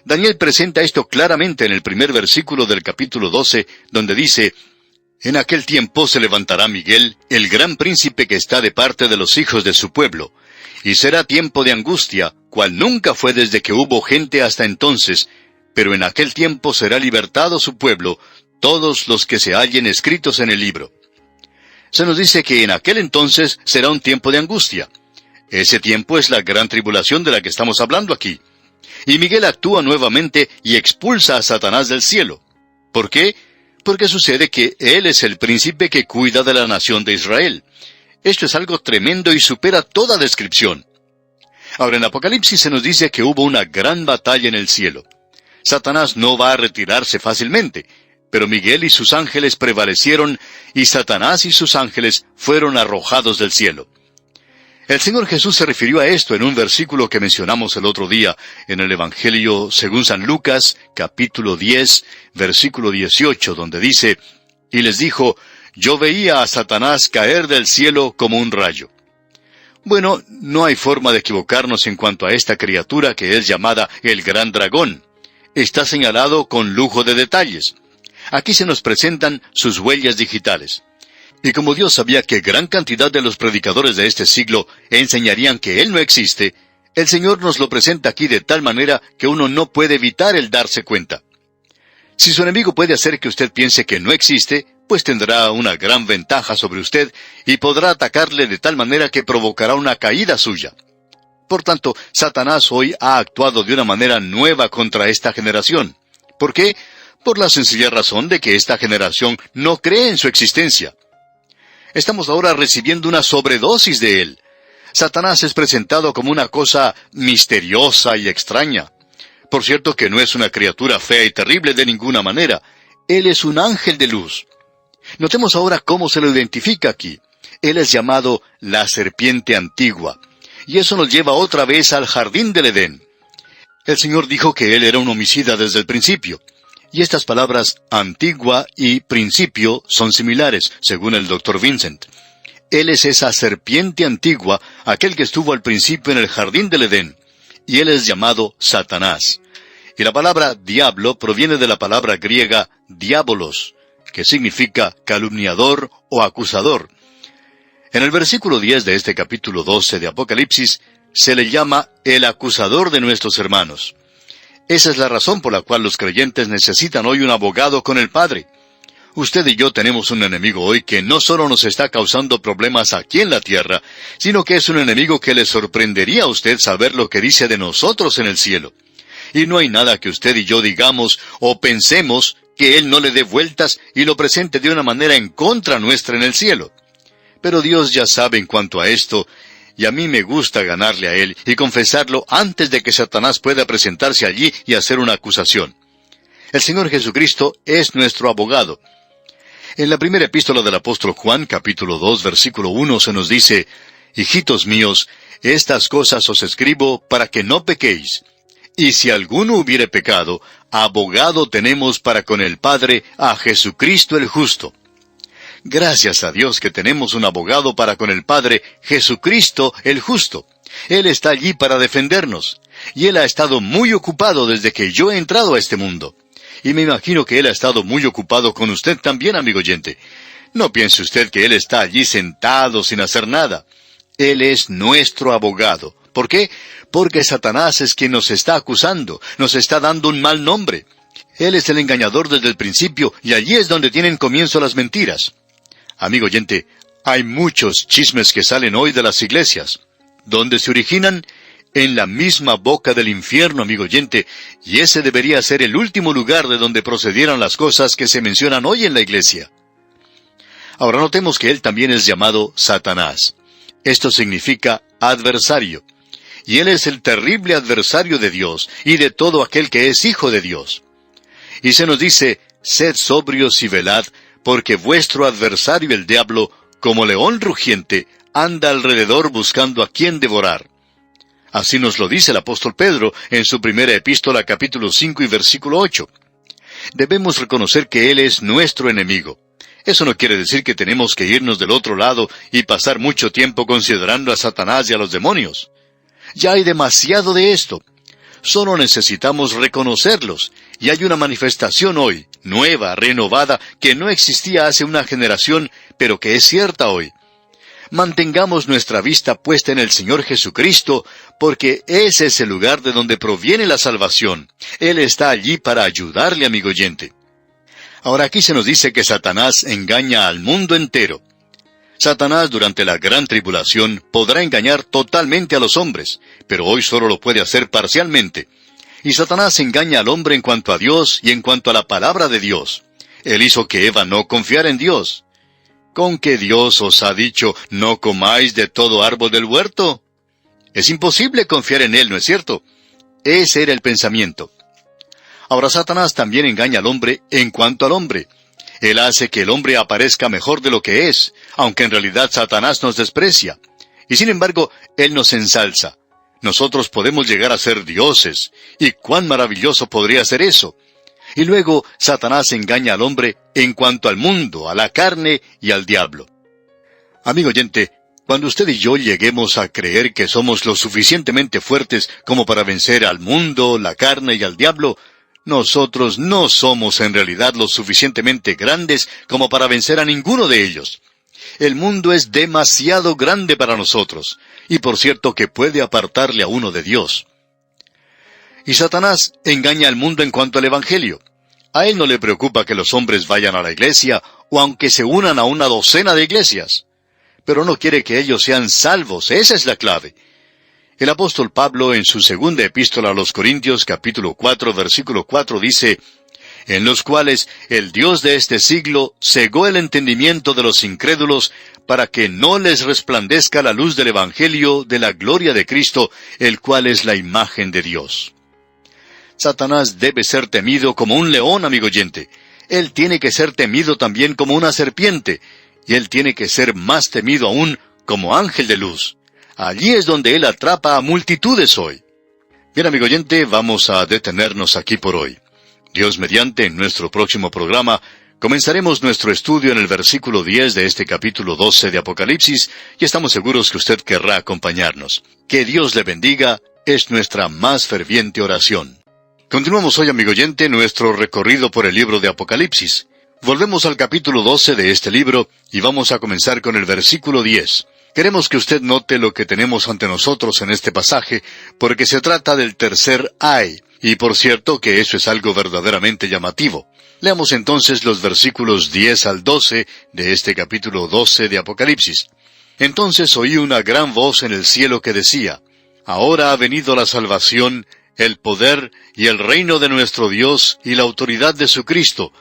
Daniel presenta esto claramente en el primer versículo del capítulo 12, donde dice: «En aquel tiempo se levantará Miguel, el gran príncipe que está de parte de los hijos de su pueblo, y será tiempo de angustia, cual nunca fue desde que hubo gente hasta entonces, pero en aquel tiempo será libertado su pueblo, todos los que se hallen escritos en el libro». Se nos dice que en aquel entonces será un tiempo de angustia. Ese tiempo es la gran tribulación de la que estamos hablando aquí. Y Miguel actúa nuevamente y expulsa a Satanás del cielo. ¿Por qué? Porque sucede que él es el príncipe que cuida de la nación de Israel. Esto es algo tremendo y supera toda descripción. Ahora, en Apocalipsis se nos dice que hubo una gran batalla en el cielo. Satanás no va a retirarse fácilmente, pero Miguel y sus ángeles prevalecieron, y Satanás y sus ángeles fueron arrojados del cielo. El Señor Jesús se refirió a esto en un versículo que mencionamos el otro día en el Evangelio según San Lucas, capítulo 10, versículo 18, donde dice: «Y les dijo: Yo veía a Satanás caer del cielo como un rayo». Bueno, no hay forma de equivocarnos en cuanto a esta criatura que es llamada el gran dragón. Está señalado con lujo de detalles. Aquí se nos presentan sus huellas digitales. Y como Dios sabía que gran cantidad de los predicadores de este siglo enseñarían que Él no existe, el Señor nos lo presenta aquí de tal manera que uno no puede evitar el darse cuenta. Si su enemigo puede hacer que usted piense que no existe, pues tendrá una gran ventaja sobre usted y podrá atacarle de tal manera que provocará una caída suya. Por tanto, Satanás hoy ha actuado de una manera nueva contra esta generación. ¿Por qué? Por la sencilla razón de que esta generación no cree en su existencia. Estamos ahora recibiendo una sobredosis de él. Satanás es presentado como una cosa misteriosa y extraña. Por cierto que no es una criatura fea y terrible de ninguna manera. Él es un ángel de luz. Notemos ahora cómo se lo identifica aquí. Él es llamado la serpiente antigua. Y eso nos lleva otra vez al jardín del Edén. El Señor dijo que él era un homicida desde el principio. Y estas palabras antigua y principio son similares, según el Dr. Vincent. Él es esa serpiente antigua, aquel que estuvo al principio en el jardín del Edén. Y él es llamado Satanás. Y la palabra diablo proviene de la palabra griega diabolos, que significa calumniador o acusador. En el versículo 10 de este capítulo 12 de Apocalipsis, se le llama el acusador de nuestros hermanos. Esa es la razón por la cual los creyentes necesitan hoy un abogado con el Padre. Usted y yo tenemos un enemigo hoy que no solo nos está causando problemas aquí en la tierra, sino que es un enemigo que le sorprendería a usted saber lo que dice de nosotros en el cielo. Y no hay nada que usted y yo digamos o pensemos que Él no le dé vueltas y lo presente de una manera en contra nuestra en el cielo. Pero Dios ya sabe en cuanto a esto, y a mí me gusta ganarle a Él y confesarlo antes de que Satanás pueda presentarse allí y hacer una acusación. El Señor Jesucristo es nuestro abogado. En la primera epístola del apóstol Juan, capítulo 2, versículo 1, se nos dice, «Hijitos míos, estas cosas os escribo para que no pequéis. Y si alguno hubiere pecado, abogado tenemos para con el Padre, a Jesucristo el justo». Gracias a Dios que tenemos un abogado para con el Padre, Jesucristo el justo. Él está allí para defendernos. Y Él ha estado muy ocupado desde que yo he entrado a este mundo. Y me imagino que Él ha estado muy ocupado con usted también, amigo oyente. No piense usted que Él está allí sentado sin hacer nada. Él es nuestro abogado. ¿Por qué? Porque Satanás es quien nos está acusando, nos está dando un mal nombre. Él es el engañador desde el principio, y allí es donde tienen comienzo las mentiras. Amigo oyente, hay muchos chismes que salen hoy de las iglesias. ¿Dónde se originan? En la misma boca del infierno, amigo oyente, y ese debería ser el último lugar de donde procedieran las cosas que se mencionan hoy en la iglesia. Ahora notemos que él también es llamado Satanás. Esto significa adversario. Y él es el terrible adversario de Dios y de todo aquel que es hijo de Dios. Y se nos dice, sed sobrios y velad, porque vuestro adversario el diablo, como león rugiente, anda alrededor buscando a quien devorar. Así nos lo dice el apóstol Pedro en su primera epístola capítulo 5 y versículo 8. Debemos reconocer que él es nuestro enemigo. Eso no quiere decir que tenemos que irnos del otro lado y pasar mucho tiempo considerando a Satanás y a los demonios. Ya hay demasiado de esto. Solo necesitamos reconocerlos, y hay una manifestación hoy, nueva, renovada, que no existía hace una generación, pero que es cierta hoy. Mantengamos nuestra vista puesta en el Señor Jesucristo, porque ese es el lugar de donde proviene la salvación. Él está allí para ayudarle, amigo oyente. Ahora aquí se nos dice que Satanás engaña al mundo entero. Satanás durante la gran tribulación podrá engañar totalmente a los hombres, pero hoy solo lo puede hacer parcialmente. Y Satanás engaña al hombre en cuanto a Dios y en cuanto a la palabra de Dios. Él hizo que Eva no confiara en Dios. ¿Con que Dios os ha dicho, no comáis de todo árbol del huerto? Es imposible confiar en Él, ¿no es cierto? Ese era el pensamiento. Ahora Satanás también engaña al hombre en cuanto al hombre. Él hace que el hombre aparezca mejor de lo que es, aunque en realidad Satanás nos desprecia. Y sin embargo, Él nos ensalza. Nosotros podemos llegar a ser dioses. ¿Y cuán maravilloso podría ser eso? Y luego Satanás engaña al hombre en cuanto al mundo, a la carne y al diablo. Amigo oyente, cuando usted y yo lleguemos a creer que somos lo suficientemente fuertes como para vencer al mundo, la carne y al diablo, nosotros no somos en realidad lo suficientemente grandes como para vencer a ninguno de ellos. El mundo es demasiado grande para nosotros, y por cierto que puede apartarle a uno de Dios. Y Satanás engaña al mundo en cuanto al Evangelio. A él no le preocupa que los hombres vayan a la iglesia, o aunque se unan a una docena de iglesias. Pero no quiere que ellos sean salvos, esa es la clave. El apóstol Pablo en su segunda epístola a los Corintios, capítulo 4, versículo 4, dice, en los cuales el Dios de este siglo cegó el entendimiento de los incrédulos para que no les resplandezca la luz del Evangelio de la gloria de Cristo, el cual es la imagen de Dios. Satanás debe ser temido como un león, amigo oyente. Él tiene que ser temido también como una serpiente, y él tiene que ser más temido aún como ángel de luz. Allí es donde él atrapa a multitudes hoy. Bien, amigo oyente, vamos a detenernos aquí por hoy. Dios mediante, en nuestro próximo programa, comenzaremos nuestro estudio en el versículo 10 de este capítulo 12 de Apocalipsis, y estamos seguros que usted querrá acompañarnos. Que Dios le bendiga, es nuestra más ferviente oración. Continuamos hoy, amigo oyente, nuestro recorrido por el libro de Apocalipsis. Volvemos al capítulo 12 de este libro, y vamos a comenzar con el versículo 10. Queremos que usted note lo que tenemos ante nosotros en este pasaje, porque se trata del tercer ay, y por cierto que eso es algo verdaderamente llamativo. Leamos entonces los versículos 10 al 12 de este capítulo 12 de Apocalipsis. Entonces oí una gran voz en el cielo que decía: Ahora ha venido la salvación, el poder y el reino de nuestro Dios y la autoridad de su Cristo,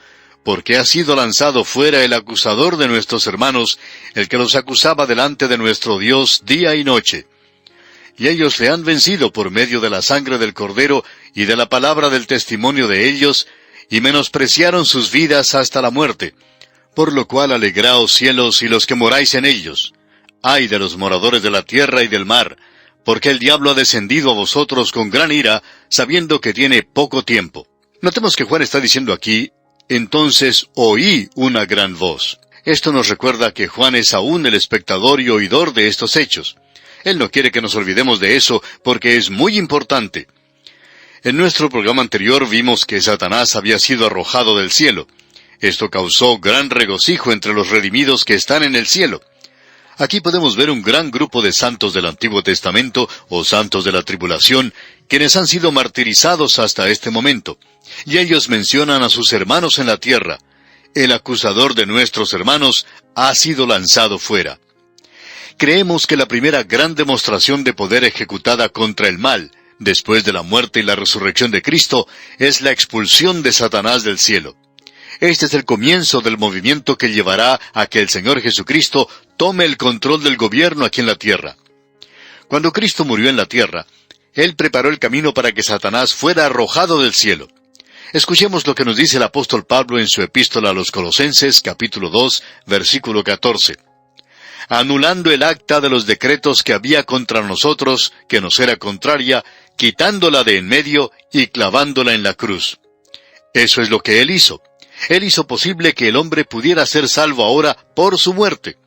porque ha sido lanzado fuera el acusador de nuestros hermanos, el que los acusaba delante de nuestro Dios día y noche. Y ellos le han vencido por medio de la sangre del Cordero y de la palabra del testimonio de ellos, y menospreciaron sus vidas hasta la muerte. Por lo cual alegraos cielos y los que moráis en ellos. Ay de los moradores de la tierra y del mar, porque el diablo ha descendido a vosotros con gran ira, sabiendo que tiene poco tiempo. Notemos que Juan está diciendo aquí: entonces oí una gran voz. Esto nos recuerda que Juan es aún el espectador y oidor de estos hechos. Él no quiere que nos olvidemos de eso, porque es muy importante. En nuestro programa anterior vimos que Satanás había sido arrojado del cielo. Esto causó gran regocijo entre los redimidos que están en el cielo. Aquí podemos ver un gran grupo de santos del Antiguo Testamento, o santos de la tribulación, quienes han sido martirizados hasta este momento. Y ellos mencionan a sus hermanos en la tierra. El acusador de nuestros hermanos ha sido lanzado fuera. Creemos que la primera gran demostración de poder ejecutada contra el mal, después de la muerte y la resurrección de Cristo, es la expulsión de Satanás del cielo. Este es el comienzo del movimiento que llevará a que el Señor Jesucristo tome el control del gobierno aquí en la tierra. Cuando Cristo murió en la tierra, Él preparó el camino para que Satanás fuera arrojado del cielo. Escuchemos lo que nos dice el apóstol Pablo en su epístola a los Colosenses, capítulo 2, versículo 14. Anulando el acta de los decretos que había contra nosotros, que nos era contraria, quitándola de en medio y clavándola en la cruz. Eso es lo que Él hizo. Él hizo posible que el hombre pudiera ser salvo ahora por su muerte.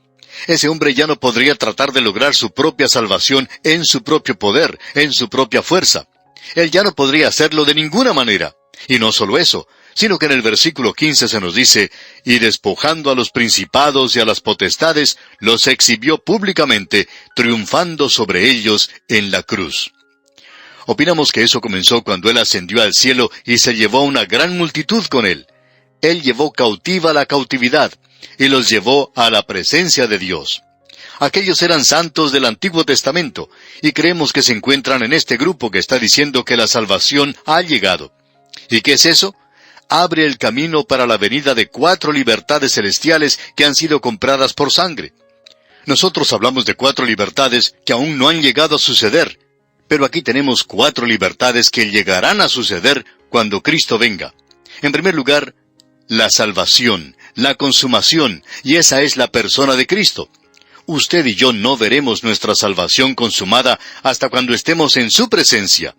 Ese hombre ya no podría tratar de lograr su propia salvación en su propio poder, en su propia fuerza. Él ya no podría hacerlo de ninguna manera. Y no solo eso, sino que en el versículo 15 se nos dice: y despojando a los principados y a las potestades, los exhibió públicamente, triunfando sobre ellos en la cruz. Opinamos que eso comenzó cuando Él ascendió al cielo y se llevó a una gran multitud con Él. Él llevó cautiva la cautividad, y los llevó a la presencia de Dios. Aquellos eran santos del Antiguo Testamento, y creemos que se encuentran en este grupo que está diciendo que la salvación ha llegado. ¿Y qué es eso? Abre el camino para la venida de 4 libertades celestiales que han sido compradas por sangre. Nosotros hablamos de 4 libertades que aún no han llegado a suceder, pero aquí tenemos 4 libertades que llegarán a suceder cuando Cristo venga. En primer lugar, la salvación, la consumación, y esa es la persona de Cristo. Usted y yo no veremos nuestra salvación consumada hasta cuando estemos en su presencia.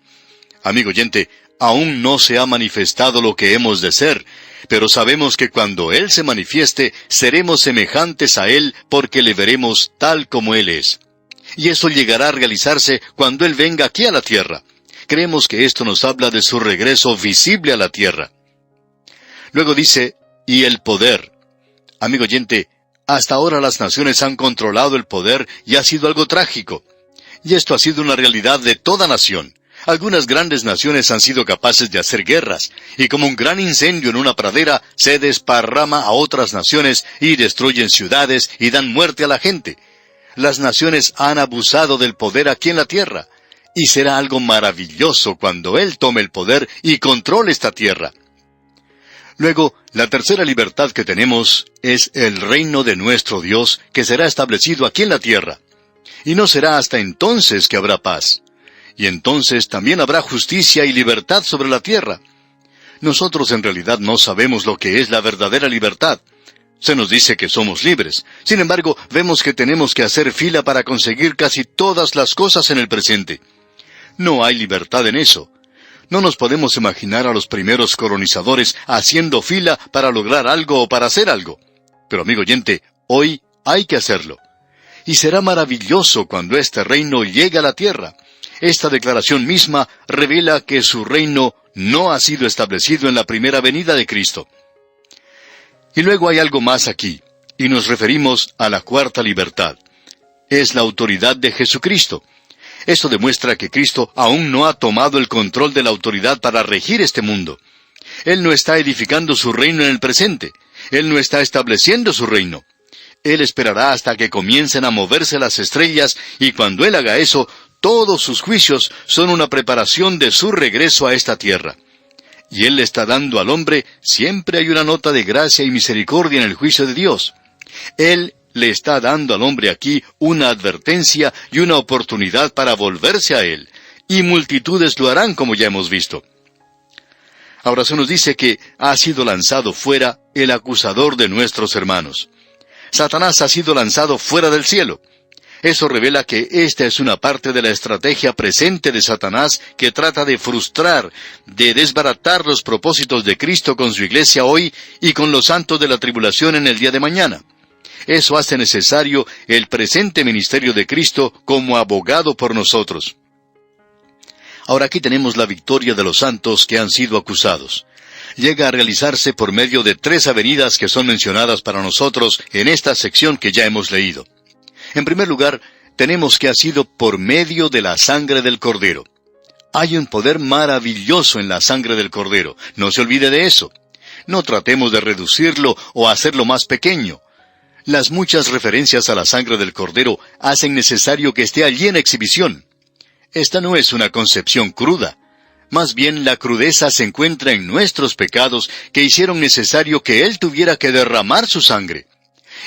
Amigo oyente, aún no se ha manifestado lo que hemos de ser, pero sabemos que cuando Él se manifieste, seremos semejantes a Él porque le veremos tal como Él es. Y eso llegará a realizarse cuando Él venga aquí a la tierra. Creemos que esto nos habla de su regreso visible a la tierra. Luego dice, y el poder. Amigo oyente, hasta ahora las naciones han controlado el poder y ha sido algo trágico. Y esto ha sido una realidad de toda nación. Algunas grandes naciones han sido capaces de hacer guerras, y como un gran incendio en una pradera, se desparrama a otras naciones y destruyen ciudades y dan muerte a la gente. Las naciones han abusado del poder aquí en la tierra, y será algo maravilloso cuando Él tome el poder y controle esta tierra. Luego, la tercera libertad que tenemos es el reino de nuestro Dios, que será establecido aquí en la tierra. Y no será hasta entonces que habrá paz. Y entonces también habrá justicia y libertad sobre la tierra. Nosotros en realidad no sabemos lo que es la verdadera libertad. Se nos dice que somos libres. Sin embargo, vemos que tenemos que hacer fila para conseguir casi todas las cosas en el presente. No hay libertad en eso. No nos podemos imaginar a los primeros colonizadores haciendo fila para lograr algo o para hacer algo. Pero amigo oyente, hoy hay que hacerlo. Y será maravilloso cuando este reino llegue a la tierra. Esta declaración misma revela que su reino no ha sido establecido en la primera venida de Cristo. Y luego hay algo más aquí, y nos referimos a la cuarta libertad. Es la autoridad de Jesucristo. Esto demuestra que Cristo aún no ha tomado el control de la autoridad para regir este mundo. Él no está edificando su reino en el presente. Él no está estableciendo su reino. Él esperará hasta que comiencen a moverse las estrellas, y cuando Él haga eso, todos sus juicios son una preparación de su regreso a esta tierra. Y Él le está dando al hombre, siempre hay una nota de gracia y misericordia en el juicio de Dios. Él le está dando al hombre aquí una advertencia y una oportunidad para volverse a Él. Y multitudes lo harán, como ya hemos visto. Ahora se nos dice que ha sido lanzado fuera el acusador de nuestros hermanos. Satanás ha sido lanzado fuera del cielo. Eso revela que esta es una parte de la estrategia presente de Satanás que trata de frustrar, de desbaratar los propósitos de Cristo con su iglesia hoy y con los santos de la tribulación en el día de mañana. Eso hace necesario el presente ministerio de Cristo como abogado por nosotros. Ahora aquí tenemos la victoria de los santos que han sido acusados. Llega a realizarse por medio de 3 avenidas que son mencionadas para nosotros en esta sección que ya hemos leído. En primer lugar, tenemos que ha sido por medio de la sangre del Cordero. Hay un poder maravilloso en la sangre del Cordero. No se olvide de eso. No tratemos de reducirlo o hacerlo más pequeño. Las muchas referencias a la sangre del Cordero hacen necesario que esté allí en exhibición. Esta no es una concepción cruda. Más bien la crudeza se encuentra en nuestros pecados que hicieron necesario que Él tuviera que derramar su sangre.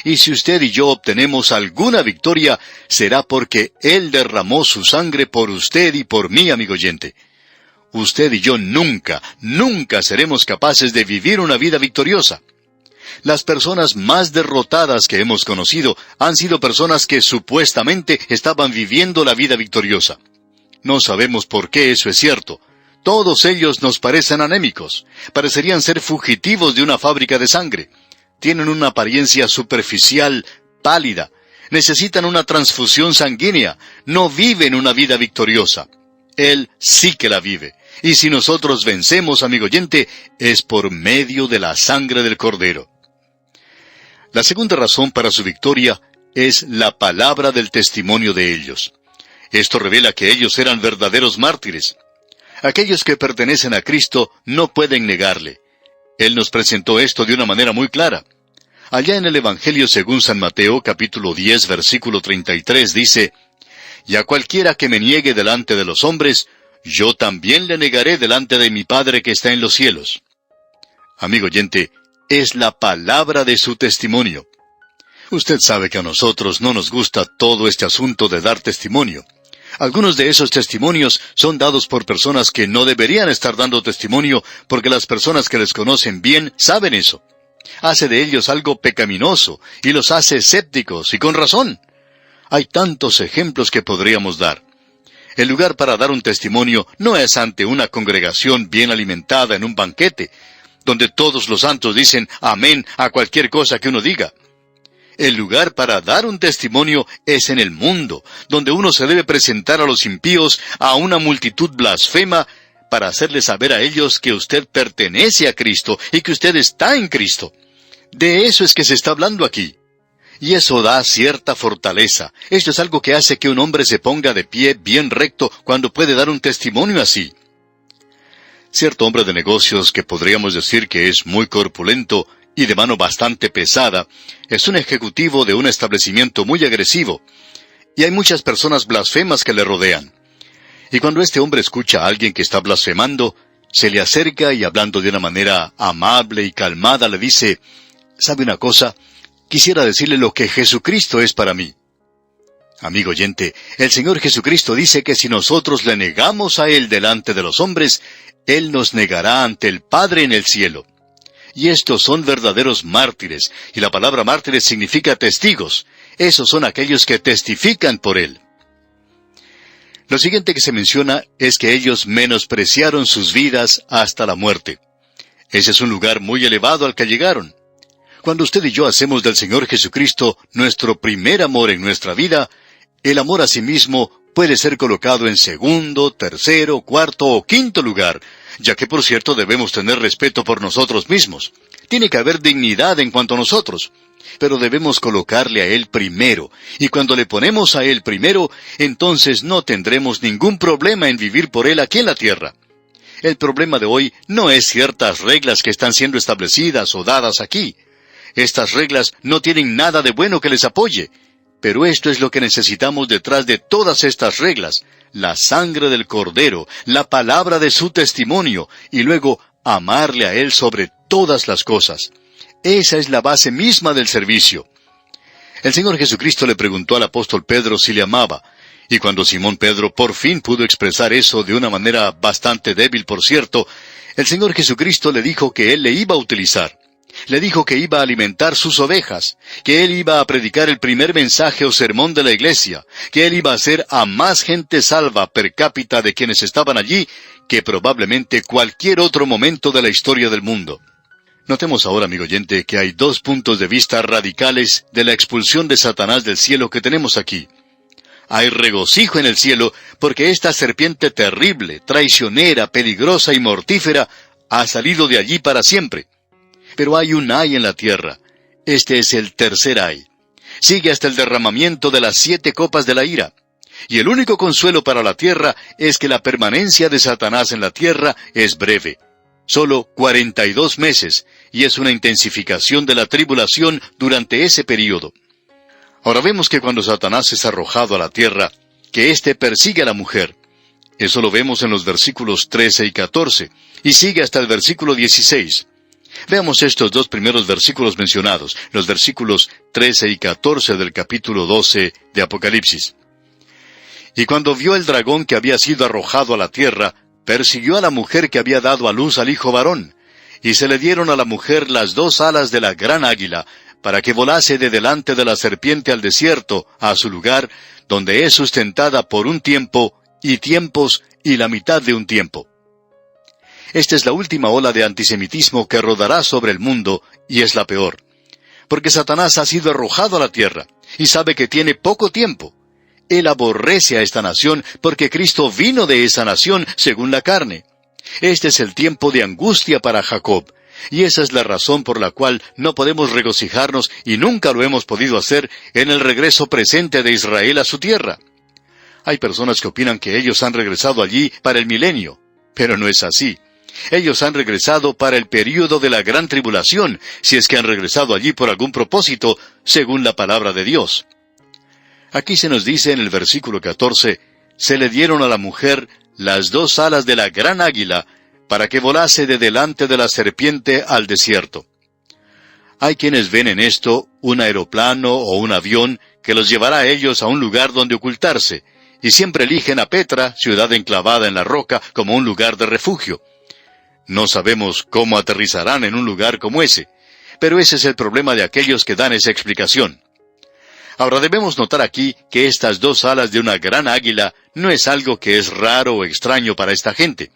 Y si usted y yo obtenemos alguna victoria, será porque Él derramó su sangre por usted y por mí, amigo oyente. Usted y yo nunca seremos capaces de vivir una vida victoriosa. Las personas más derrotadas que hemos conocido han sido personas que supuestamente estaban viviendo la vida victoriosa. No sabemos por qué eso es cierto. Todos ellos nos parecen anémicos. Parecerían ser fugitivos de una fábrica de sangre. Tienen una apariencia superficial, pálida. Necesitan una transfusión sanguínea. No viven una vida victoriosa. Él sí que la vive. Y si nosotros vencemos, amigo oyente, es por medio de la sangre del Cordero. La segunda razón para su victoria es la palabra del testimonio de ellos. Esto revela que ellos eran verdaderos mártires. Aquellos que pertenecen a Cristo no pueden negarle. Él nos presentó esto de una manera muy clara. Allá en el Evangelio según San Mateo, capítulo 10, versículo 33, dice: «Y a cualquiera que me niegue delante de los hombres, yo también le negaré delante de mi Padre que está en los cielos». Amigo oyente, es la palabra de su testimonio. Usted sabe que a nosotros no nos gusta todo este asunto de dar testimonio. Algunos de esos testimonios son dados por personas que no deberían estar dando testimonio porque las personas que les conocen bien saben eso. Hace de ellos algo pecaminoso y los hace escépticos, y con razón. Hay tantos ejemplos que podríamos dar. El lugar para dar un testimonio no es ante una congregación bien alimentada en un banquete, donde todos los santos dicen amén a cualquier cosa que uno diga. El lugar para dar un testimonio es en el mundo, donde uno se debe presentar a los impíos, a una multitud blasfema, para hacerles saber a ellos que usted pertenece a Cristo y que usted está en Cristo. De eso es que se está hablando aquí. Y eso da cierta fortaleza. Esto es algo que hace que un hombre se ponga de pie bien recto cuando puede dar un testimonio así. Cierto hombre de negocios que podríamos decir que es muy corpulento y de mano bastante pesada, es un ejecutivo de un establecimiento muy agresivo, y hay muchas personas blasfemas que le rodean. Y cuando este hombre escucha a alguien que está blasfemando, se le acerca y hablando de una manera amable y calmada le dice: «¿Sabe una cosa? Quisiera decirle lo que Jesucristo es para mí». Amigo oyente, el Señor Jesucristo dice que si nosotros le negamos a Él delante de los hombres, Él nos negará ante el Padre en el cielo. Y estos son verdaderos mártires, y la palabra mártires significa testigos. Esos son aquellos que testifican por Él. Lo siguiente que se menciona es que ellos menospreciaron sus vidas hasta la muerte. Ese es un lugar muy elevado al que llegaron. Cuando usted y yo hacemos del Señor Jesucristo nuestro primer amor en nuestra vida, el amor a sí mismo puede ser colocado en segundo, tercero, cuarto o quinto lugar, ya que por cierto debemos tener respeto por nosotros mismos. Tiene que haber dignidad en cuanto a nosotros, pero debemos colocarle a Él primero, y cuando le ponemos a Él primero, entonces no tendremos ningún problema en vivir por Él aquí en la tierra. El problema de hoy no es ciertas reglas que están siendo establecidas o dadas aquí. Estas reglas no tienen nada de bueno que les apoye, pero esto es lo que necesitamos detrás de todas estas reglas: la sangre del Cordero, la palabra de su testimonio, y luego amarle a Él sobre todas las cosas. Esa es la base misma del servicio. El Señor Jesucristo le preguntó al apóstol Pedro si le amaba, y cuando Simón Pedro por fin pudo expresar eso de una manera bastante débil, por cierto, el Señor Jesucristo le dijo que Él le iba a utilizar. Le dijo que iba a alimentar sus ovejas, que Él iba a predicar el primer mensaje o sermón de la iglesia, que Él iba a hacer a más gente salva per cápita de quienes estaban allí que probablemente cualquier otro momento de la historia del mundo. Notemos ahora, amigo oyente, que hay dos puntos de vista radicales de la expulsión de Satanás del cielo que tenemos aquí. Hay regocijo en el cielo porque esta serpiente terrible, traicionera, peligrosa y mortífera ha salido de allí para siempre. Pero hay un ay en la tierra. Este es el tercer ay. Sigue hasta el derramamiento de las 7 copas de la ira. Y el único consuelo para la tierra es que la permanencia de Satanás en la tierra es breve. Solo 42 meses, y es una intensificación de la tribulación durante ese período. Ahora vemos que cuando Satanás es arrojado a la tierra, que éste persigue a la mujer. Eso lo vemos en los versículos 13 y 14, y sigue hasta el versículo 16. Veamos estos dos primeros versículos mencionados, los versículos 13 y 14 del capítulo 12 de Apocalipsis. Y cuando vio el dragón que había sido arrojado a la tierra, persiguió a la mujer que había dado a luz al hijo varón, y se le dieron a la mujer las 2 alas de la gran águila, para que volase de delante de la serpiente al desierto, a su lugar, donde es sustentada por un tiempo, y tiempos, y la mitad de un tiempo. Esta es la última ola de antisemitismo que rodará sobre el mundo, y es la peor. Porque Satanás ha sido arrojado a la tierra, y sabe que tiene poco tiempo. Él aborrece a esta nación porque Cristo vino de esa nación según la carne. Este es el tiempo de angustia para Jacob, y esa es la razón por la cual no podemos regocijarnos, y nunca lo hemos podido hacer, en el regreso presente de Israel a su tierra. Hay personas que opinan que ellos han regresado allí para el milenio, pero no es así. Ellos han regresado para el período de la gran tribulación, si es que han regresado allí por algún propósito, según la palabra de Dios. Aquí se nos dice en el versículo 14, se le dieron a la mujer las 2 alas de la gran águila, para que volase de delante de la serpiente al desierto. Hay quienes ven en esto un aeroplano o un avión que los llevará a ellos a un lugar donde ocultarse, y siempre eligen a Petra, ciudad enclavada en la roca, como un lugar de refugio. No sabemos cómo aterrizarán en un lugar como ese, pero ese es el problema de aquellos que dan esa explicación. Ahora debemos notar aquí que estas 2 alas de una gran águila no es algo que es raro o extraño para esta gente.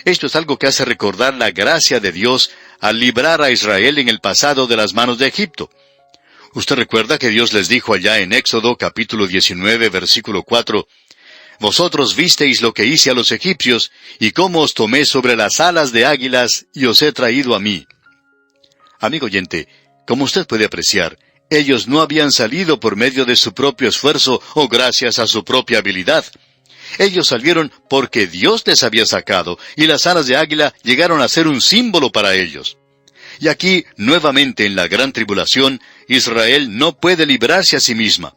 Esto es algo que hace recordar la gracia de Dios al librar a Israel en el pasado de las manos de Egipto. Usted recuerda que Dios les dijo allá en Éxodo capítulo 19 versículo 4, «Vosotros visteis lo que hice a los egipcios, y cómo os tomé sobre las alas de águilas, y os he traído a mí». Amigo oyente, como usted puede apreciar, ellos no habían salido por medio de su propio esfuerzo o gracias a su propia habilidad. Ellos salieron porque Dios les había sacado, y las alas de águila llegaron a ser un símbolo para ellos. Y aquí, nuevamente en la gran tribulación, Israel no puede librarse a sí misma.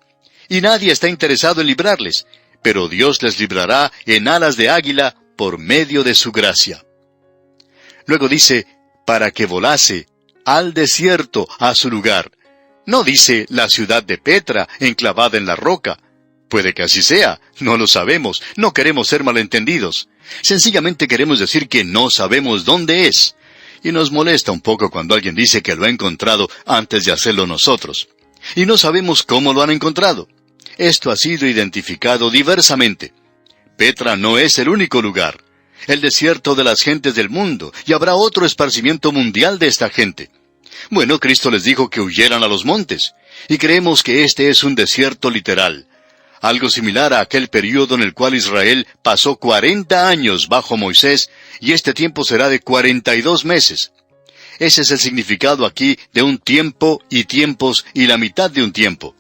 Y nadie está interesado en librarles, pero Dios les librará en alas de águila por medio de su gracia. Luego dice, para que volase al desierto, a su lugar. No dice la ciudad de Petra, enclavada en la roca. Puede que así sea, no lo sabemos, no queremos ser malentendidos. Sencillamente queremos decir que no sabemos dónde es. Y nos molesta un poco cuando alguien dice que lo ha encontrado antes de hacerlo nosotros. Y no sabemos cómo lo han encontrado. Esto ha sido identificado diversamente. Petra no es el único lugar. El desierto de las gentes del mundo, y habrá otro esparcimiento mundial de esta gente. Bueno, Cristo les dijo que huyeran a los montes, y creemos que este es un desierto literal, algo similar a aquel período en el cual Israel pasó 40 años bajo Moisés, y este tiempo será de 42 meses. Ese es el significado aquí de un tiempo y tiempos y la mitad de un tiempo.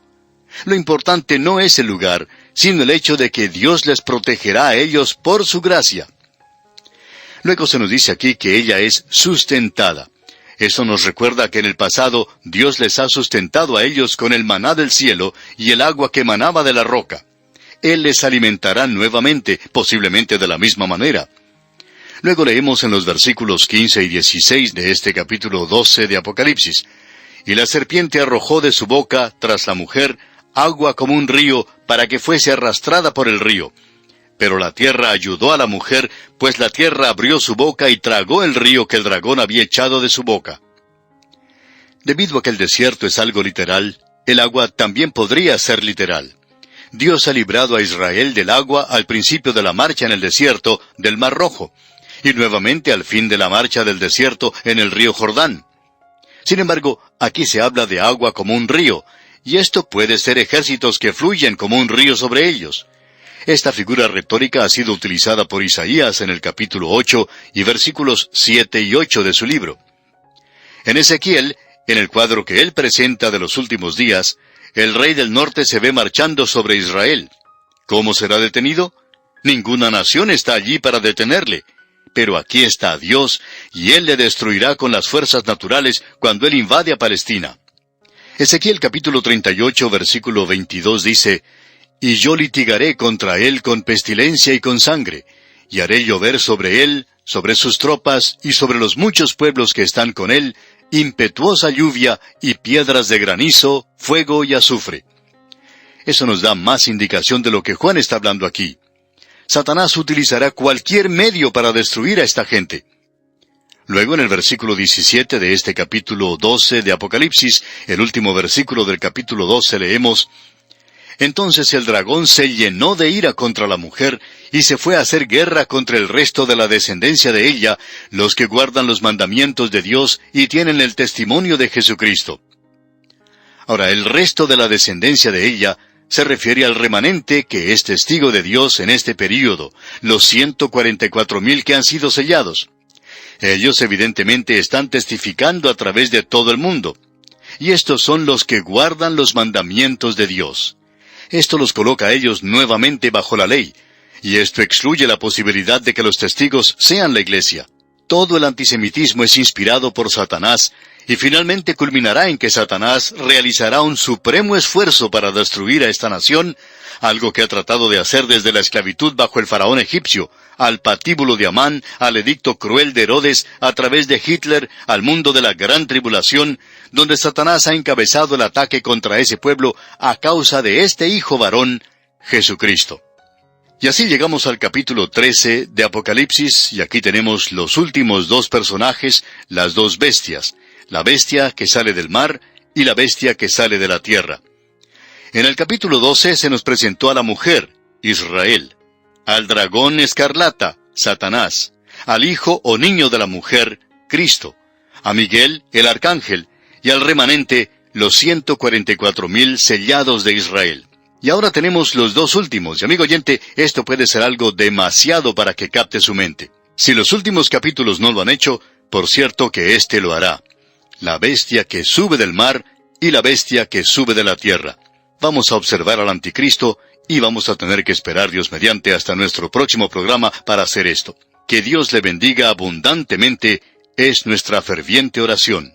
Lo importante no es el lugar, sino el hecho de que Dios les protegerá a ellos por su gracia. Luego se nos dice aquí que ella es sustentada. Eso nos recuerda que en el pasado Dios les ha sustentado a ellos con el maná del cielo y el agua que manaba de la roca. Él les alimentará nuevamente, posiblemente de la misma manera. Luego leemos en los versículos 15 y 16 de este capítulo 12 de Apocalipsis. Y la serpiente arrojó de su boca, tras la mujer, agua como un río, para que fuese arrastrada por el río. Pero la tierra ayudó a la mujer, pues la tierra abrió su boca y tragó el río que el dragón había echado de su boca. Debido a que el desierto es algo literal, el agua también podría ser literal. Dios ha librado a Israel del agua al principio de la marcha en el desierto del Mar Rojo, y nuevamente al fin de la marcha del desierto en el río Jordán. Sin embargo, aquí se habla de agua como un río, y esto puede ser ejércitos que fluyen como un río sobre ellos. Esta figura retórica ha sido utilizada por Isaías en el capítulo 8 y versículos 7 y 8 de su libro. En Ezequiel, en el cuadro que él presenta de los últimos días, el rey del norte se ve marchando sobre Israel. ¿Cómo será detenido? Ninguna nación está allí para detenerle. Pero aquí está Dios, y Él le destruirá con las fuerzas naturales cuando Él invade a Palestina. Ezequiel capítulo 38, versículo 22 dice: Y yo litigaré contra él con pestilencia y con sangre, y haré llover sobre él, sobre sus tropas y sobre los muchos pueblos que están con él, impetuosa lluvia y piedras de granizo, fuego y azufre. Eso nos da más indicación de lo que Juan está hablando aquí. Satanás utilizará cualquier medio para destruir a esta gente. Luego en el versículo 17 de este capítulo 12 de Apocalipsis, el último versículo del capítulo 12, leemos: Entonces el dragón se llenó de ira contra la mujer, y se fue a hacer guerra contra el resto de la descendencia de ella, los que guardan los mandamientos de Dios y tienen el testimonio de Jesucristo. Ahora, el resto de la descendencia de ella se refiere al remanente que es testigo de Dios en este período, los 144,000 que han sido sellados. Ellos evidentemente están testificando a través de todo el mundo. Y estos son los que guardan los mandamientos de Dios. Esto los coloca a ellos nuevamente bajo la ley, y esto excluye la posibilidad de que los testigos sean la iglesia. Todo el antisemitismo es inspirado por Satanás, y finalmente culminará en que Satanás realizará un supremo esfuerzo para destruir a esta nación, algo que ha tratado de hacer desde la esclavitud bajo el faraón egipcio, al patíbulo de Amán, al edicto cruel de Herodes, a través de Hitler, al mundo de la gran tribulación, donde Satanás ha encabezado el ataque contra ese pueblo a causa de este hijo varón, Jesucristo. Y así llegamos al capítulo 13 de Apocalipsis, y aquí tenemos los últimos dos personajes, las dos bestias, la bestia que sale del mar y la bestia que sale de la tierra. En el capítulo 12 se nos presentó a la mujer, Israel, al dragón escarlata, Satanás, al hijo o niño de la mujer, Cristo, a Miguel, el arcángel, y al remanente, los 144,000 sellados de Israel. Y ahora tenemos los dos últimos, y amigo oyente, esto puede ser algo demasiado para que capte su mente. Si los últimos capítulos no lo han hecho, por cierto que éste lo hará. La bestia que sube del mar y la bestia que sube de la tierra. Vamos a observar al anticristo y vamos a tener que esperar, Dios mediante, hasta nuestro próximo programa para hacer esto. Que Dios le bendiga abundantemente es nuestra ferviente oración.